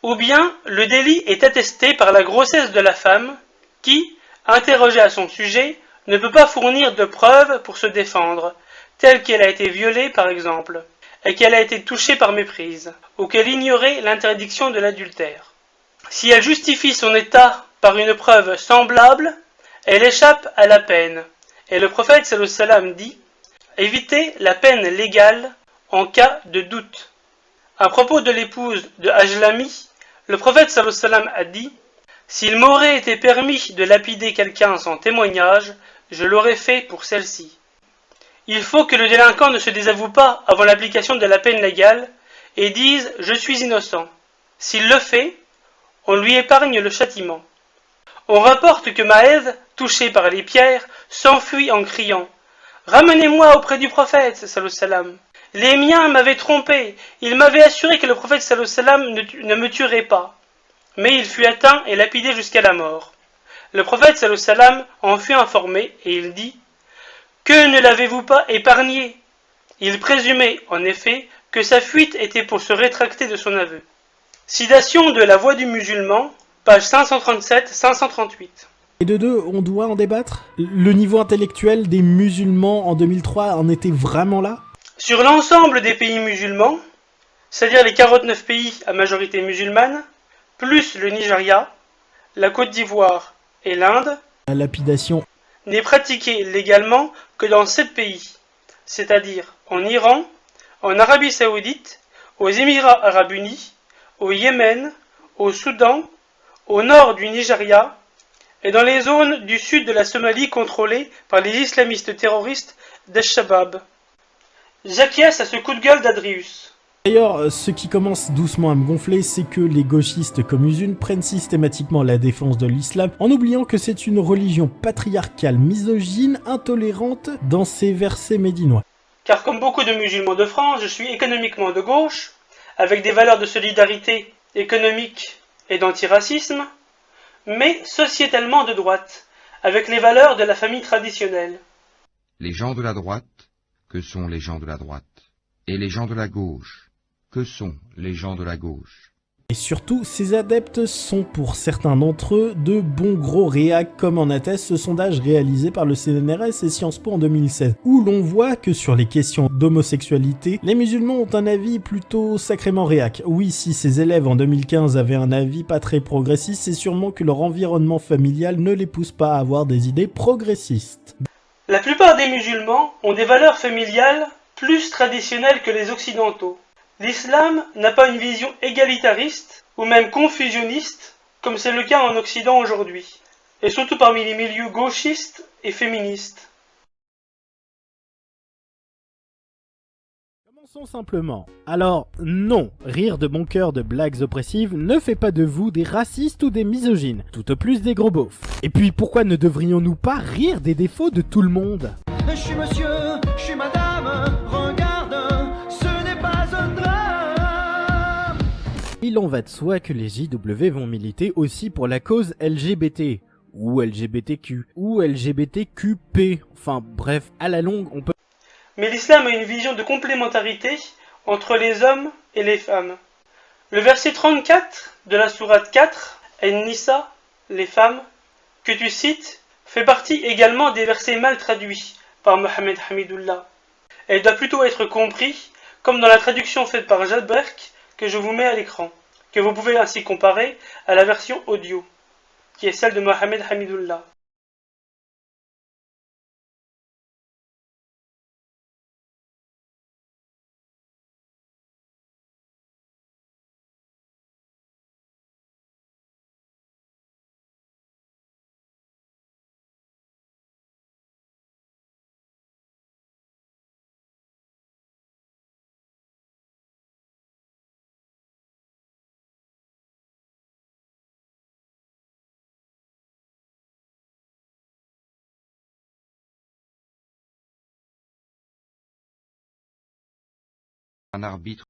Ou bien le délit est attesté par la grossesse de la femme, qui, interrogée à son sujet, ne peut pas fournir de preuves pour se défendre, telle qu'elle a été violée par exemple, et qu'elle a été touchée par méprise, ou qu'elle ignorait l'interdiction de l'adultère. Si elle justifie son état par une preuve semblable, elle échappe à la peine. Et le prophète sallallahu alayhi wa sallam dit, évitez la peine légale en cas de doute. À propos de l'épouse de Ajlami, le prophète sallallahu alayhi wa sallam a dit, s'il m'aurait été permis de lapider quelqu'un sans témoignage, je l'aurais fait pour celle-ci. Il faut que le délinquant ne se désavoue pas avant l'application de la peine légale et dise « je suis innocent ». S'il le fait, on lui épargne le châtiment. On rapporte que Maez, touché par les pierres, s'enfuit en criant « Ramenez-moi auprès du prophète, sallallahu alayhi wa sallam. Les miens m'avaient trompé, il m'avait assuré que le prophète sallallahu alayhi wa sallam ne me tuerait pas. » Mais il fut atteint et lapidé jusqu'à la mort. Le prophète sallallahu alayhi wa sallam en fut informé et il dit « Que ne l'avez-vous pas épargné ?» Il présumait, en effet, que sa fuite était pour se rétracter de son aveu. Citation de La Voix du musulman, page 537-538. Et de deux, on doit en débattre? Le niveau intellectuel des musulmans en 2003 en était vraiment là? Sur l'ensemble des pays musulmans, c'est-à-dire les 49 pays à majorité musulmane, plus le Nigeria, la Côte d'Ivoire et l'Inde, la lapidation n'est pratiquée légalement que dans 7 pays, c'est-à-dire en Iran, en Arabie Saoudite, aux Émirats Arabes Unis, au Yémen, au Soudan, au nord du Nigeria et dans les zones du sud de la Somalie contrôlées par les islamistes terroristes d'Al-Shabaab. J'acquiesce à ce coup de gueule d'Adrius. D'ailleurs, ce qui commence doucement à me gonfler, c'est que les gauchistes comme Uzun prennent systématiquement la défense de l'islam en oubliant que c'est une religion patriarcale, misogyne, intolérante dans ses versets médinois. Car comme beaucoup de musulmans de France, je suis économiquement de gauche, avec des valeurs de solidarité économique et d'antiracisme, mais sociétalement de droite, avec les valeurs de la famille traditionnelle. Les gens de la droite, que sont les gens de la droite? Et les gens de la gauche, que sont les gens de la gauche? Et surtout, ces adeptes sont pour certains d'entre eux de bons gros réacs, comme en atteste ce sondage réalisé par le CNRS et Sciences Po en 2016, où l'on voit que sur les questions d'homosexualité, les musulmans ont un avis plutôt sacrément réac. Oui, si ces élèves en 2015 avaient un avis pas très progressiste, c'est sûrement que leur environnement familial ne les pousse pas à avoir des idées progressistes. La plupart des musulmans ont des valeurs familiales plus traditionnelles que les occidentaux. L'islam n'a pas une vision égalitariste ou même confusionniste comme c'est le cas en Occident aujourd'hui, et surtout parmi les milieux gauchistes et féministes. Commençons simplement. Alors, non, rire de bon cœur de blagues oppressives ne fait pas de vous des racistes ou des misogynes, tout au plus des gros beaufs. Et puis pourquoi ne devrions-nous pas rire des défauts de tout le monde? Je suis monsieur, je suis madame, regarde, ce n'est pas un drame. Il en va de soi que les JW vont militer aussi pour la cause LGBT, ou LGBTQ, ou LGBTQP, enfin bref, à la longue on peut... Mais l'islam a une vision de complémentarité entre les hommes et les femmes. Le verset 34 de la sourate 4, En-Nisa, les femmes, que tu cites, fait partie également des versets mal traduits par Mohamed Hamidullah. Elle doit plutôt être compris comme dans la traduction faite par Jad Berk que je vous mets à l'écran, que vous pouvez ainsi comparer à la version audio, qui est celle de Mohamed Hamidullah. Un arbitre.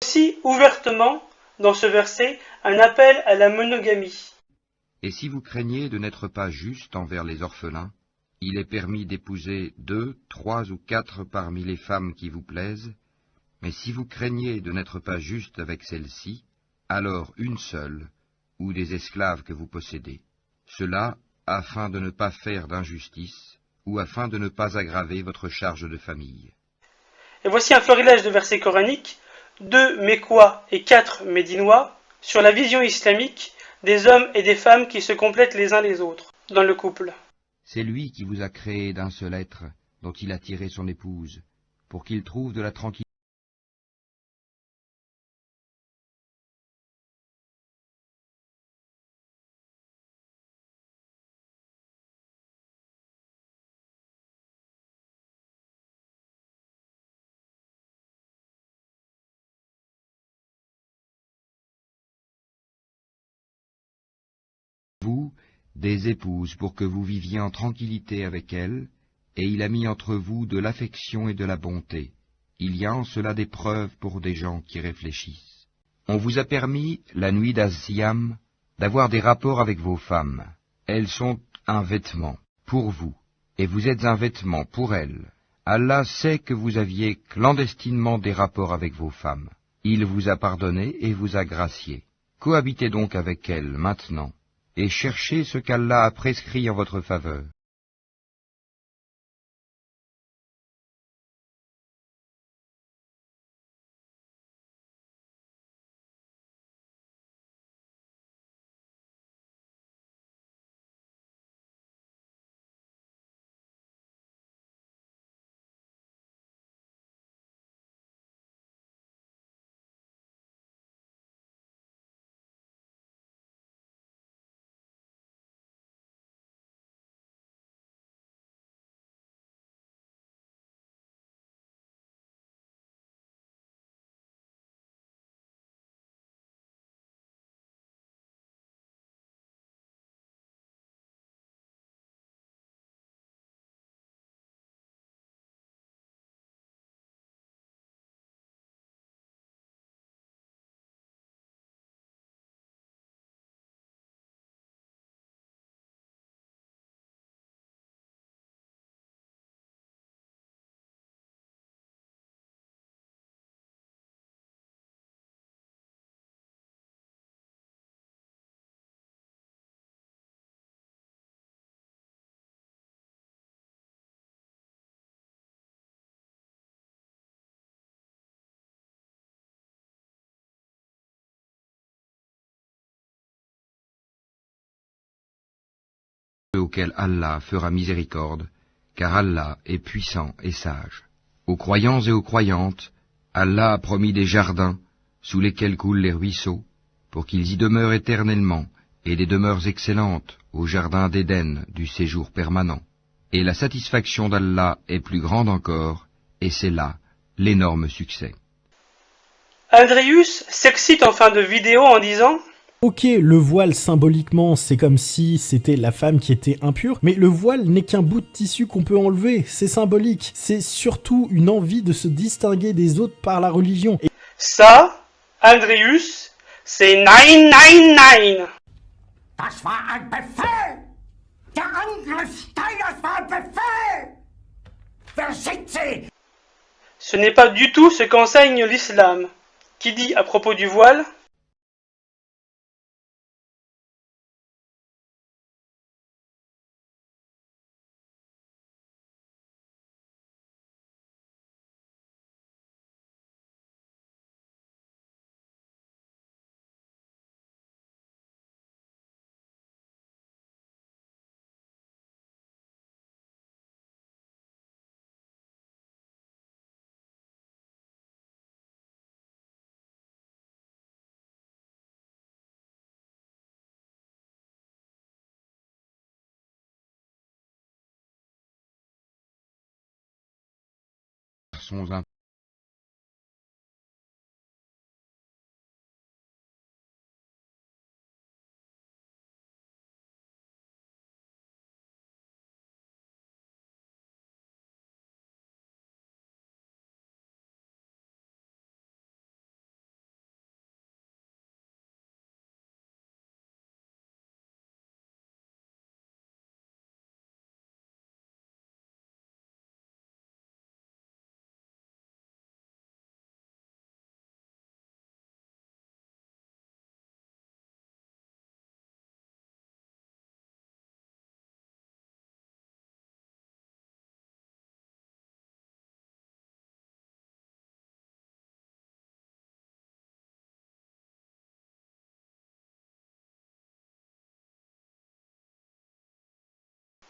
Aussi ouvertement, dans ce verset, un appel à la monogamie. Et si vous craignez de n'être pas juste envers les orphelins, il est permis d'épouser 2, 3 ou 4 parmi les femmes qui vous plaisent, mais si vous craignez de n'être pas juste avec celle-ci, alors une seule, ou des esclaves que vous possédez. Cela afin de ne pas faire d'injustice, ou afin de ne pas aggraver votre charge de famille. Et voici un florilège de versets coraniques, 2 mécois et 4 médinois, sur la vision islamique des hommes et des femmes qui se complètent les uns les autres dans le couple. C'est lui qui vous a créé d'un seul être, dont il a tiré son épouse, pour qu'il trouve de la tranquillité. Vous, des épouses pour que vous viviez en tranquillité avec elles, et il a mis entre vous de l'affection et de la bonté. Il y a en cela des preuves pour des gens qui réfléchissent. On vous a permis, la nuit d'Az-Siyam, d'avoir des rapports avec vos femmes. Elles sont un vêtement pour vous, et vous êtes un vêtement pour elles. Allah sait que vous aviez clandestinement des rapports avec vos femmes. Il vous a pardonné et vous a gracié. Cohabitez donc avec elles maintenant, et cherchez ce qu'Allah a prescrit en votre faveur. auquel Allah fera miséricorde, car Allah est puissant et sage. Aux croyants et aux croyantes, Allah a promis des jardins, sous lesquels coulent les ruisseaux, pour qu'ils y demeurent éternellement, et des demeures excellentes, au jardin d'Éden du séjour permanent. Et la satisfaction d'Allah est plus grande encore, et c'est là l'énorme succès. Andrius s'excite en fin de vidéo en disant: Ok, le voile symboliquement c'est comme si c'était la femme qui était impure, mais le voile n'est qu'un bout de tissu qu'on peut enlever, c'est symbolique, c'est surtout une envie de se distinguer des autres par la religion. Et ça, Andrius, c'est 999. Das war ein Befehl! Der Angriff Steiners war ein Befehl! Wer sind Sie? Ce n'est pas du tout ce qu'enseigne l'islam, qui dit à propos du voile: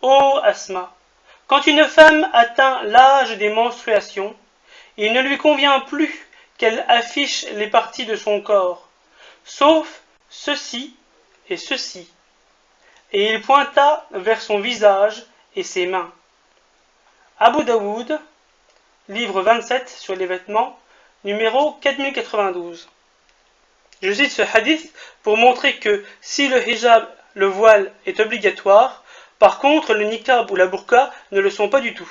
Ô Asma, quand une femme atteint l'âge des menstruations, il ne lui convient plus qu'elle affiche les parties de son corps, sauf ceci et ceci. Et il pointa vers son visage et ses mains. Abu Daoud, livre 27 sur les vêtements, numéro 4092. Je cite ce hadith pour montrer que si le hijab, le voile, est obligatoire, par contre le niqab ou la burqa ne le sont pas du tout.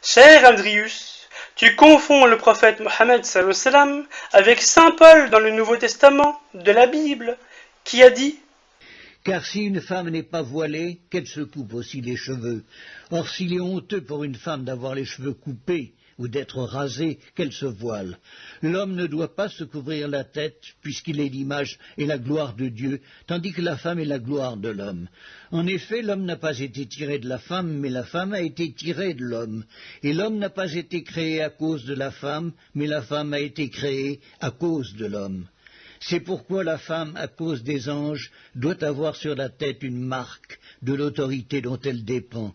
Cher Andrius, tu confonds le prophète Mohammed sallallahu alayhi wa sallam avec saint Paul dans le Nouveau Testament de la Bible, qui a dit: car si une femme n'est pas voilée, qu'elle se coupe aussi les cheveux. Or, s'il est honteux pour une femme d'avoir les cheveux coupés ou d'être rasée, qu'elle se voile. L'homme ne doit pas se couvrir la tête, puisqu'il est l'image et la gloire de Dieu, tandis que la femme est la gloire de l'homme. En effet, l'homme n'a pas été tiré de la femme, mais la femme a été tirée de l'homme. Et l'homme n'a pas été créé à cause de la femme, mais la femme a été créée à cause de l'homme. C'est pourquoi la femme, à cause des anges, doit avoir sur la tête une marque de l'autorité dont elle dépend.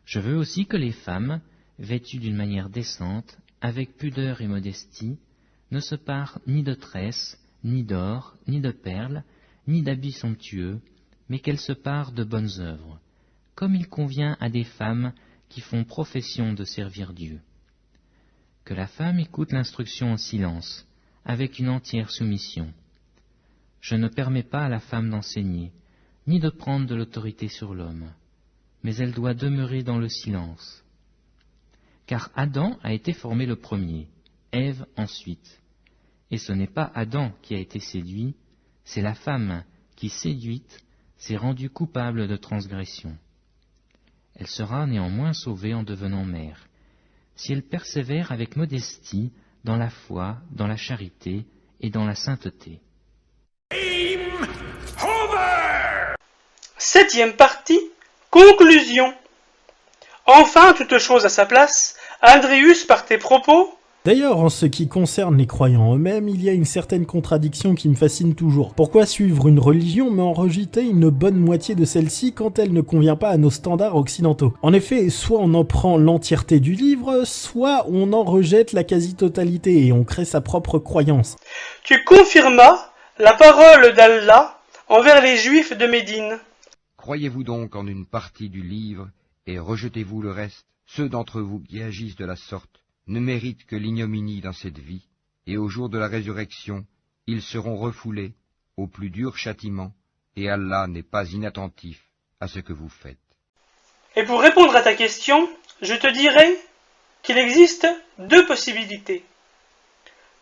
Je veux aussi que les femmes, vêtues d'une manière décente, avec pudeur et modestie, ne se parent ni de tresses, ni d'or, ni de perles, ni d'habits somptueux, mais qu'elles se parent de bonnes œuvres, comme il convient à des femmes qui font profession de servir Dieu. Que la femme écoute l'instruction en silence, avec une entière soumission. Je ne permets pas à la femme d'enseigner, ni de prendre de l'autorité sur l'homme, mais elle doit demeurer dans le silence. Car Adam a été formé le premier, Ève ensuite. Et ce n'est pas Adam qui a été séduit, c'est la femme qui, séduite, s'est rendue coupable de transgression. Elle sera néanmoins sauvée en devenant mère, si elle persévère avec modestie dans la foi, dans la charité et dans la sainteté. Septième partie, conclusion. Enfin, toute chose à sa place, Andrius, par tes propos, D'ailleurs, en ce qui concerne les croyants eux-mêmes, il y a une certaine contradiction qui me fascine toujours. Pourquoi suivre une religion mais en rejeter une bonne moitié de celle-ci quand elle ne convient pas à nos standards occidentaux? En effet, soit on en prend l'entièreté du livre, soit on en rejette la quasi-totalité et on crée sa propre croyance. Tu confirmas la parole d'Allah envers les Juifs de Médine. Croyez-vous donc en une partie du livre et rejetez-vous le reste? Ceux d'entre vous qui agissent de la sorte ne méritent que l'ignominie dans cette vie, et au jour de la résurrection, ils seront refoulés au plus dur châtiment, et Allah n'est pas inattentif à ce que vous faites. Et pour répondre à ta question, je te dirai qu'il existe deux possibilités.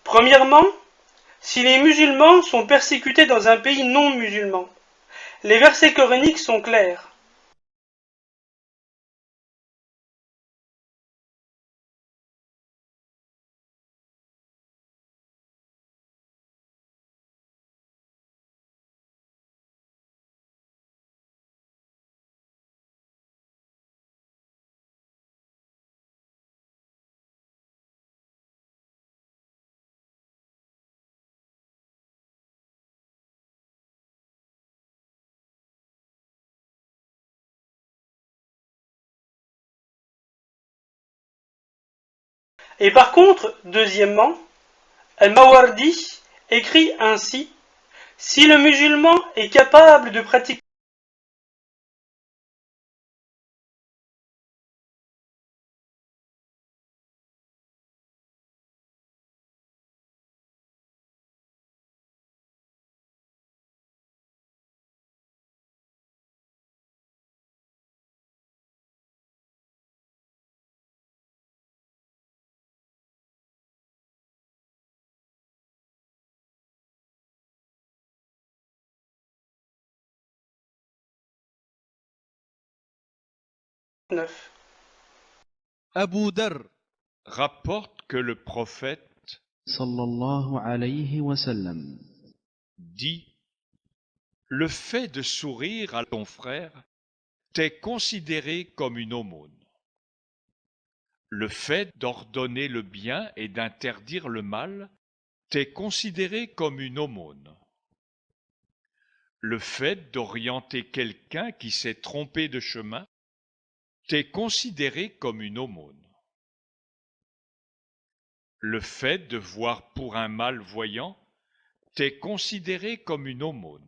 Premièrement, si les musulmans sont persécutés dans un pays non musulman, les versets coraniques sont clairs. Et par contre, deuxièmement, Al-Mawardi écrit ainsi: si le musulman est capable de pratiquer Abu Dharr rapporte que le prophète sallallahu alayhi wa sallam dit: le fait de sourire à ton frère t'est considéré comme une aumône. Le fait d'ordonner le bien et d'interdire le mal t'est considéré comme une aumône. Le fait d'orienter quelqu'un qui s'est trompé de chemin t'est considéré comme une aumône. Le fait de voir pour un malvoyant t'est considéré comme une aumône.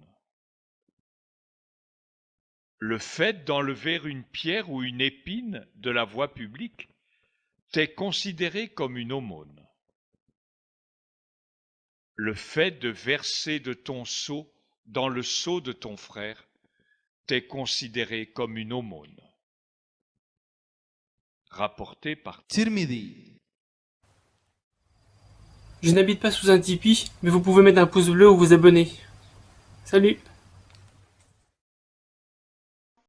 Le fait d'enlever une pierre ou une épine de la voie publique t'est considéré comme une aumône. Le fait de verser de ton seau dans le seau de ton frère t'est considéré comme une aumône. Rapporté par Tirmidhi. Je n'habite pas sous un tipi, mais vous pouvez mettre un pouce bleu ou vous abonner. Salut!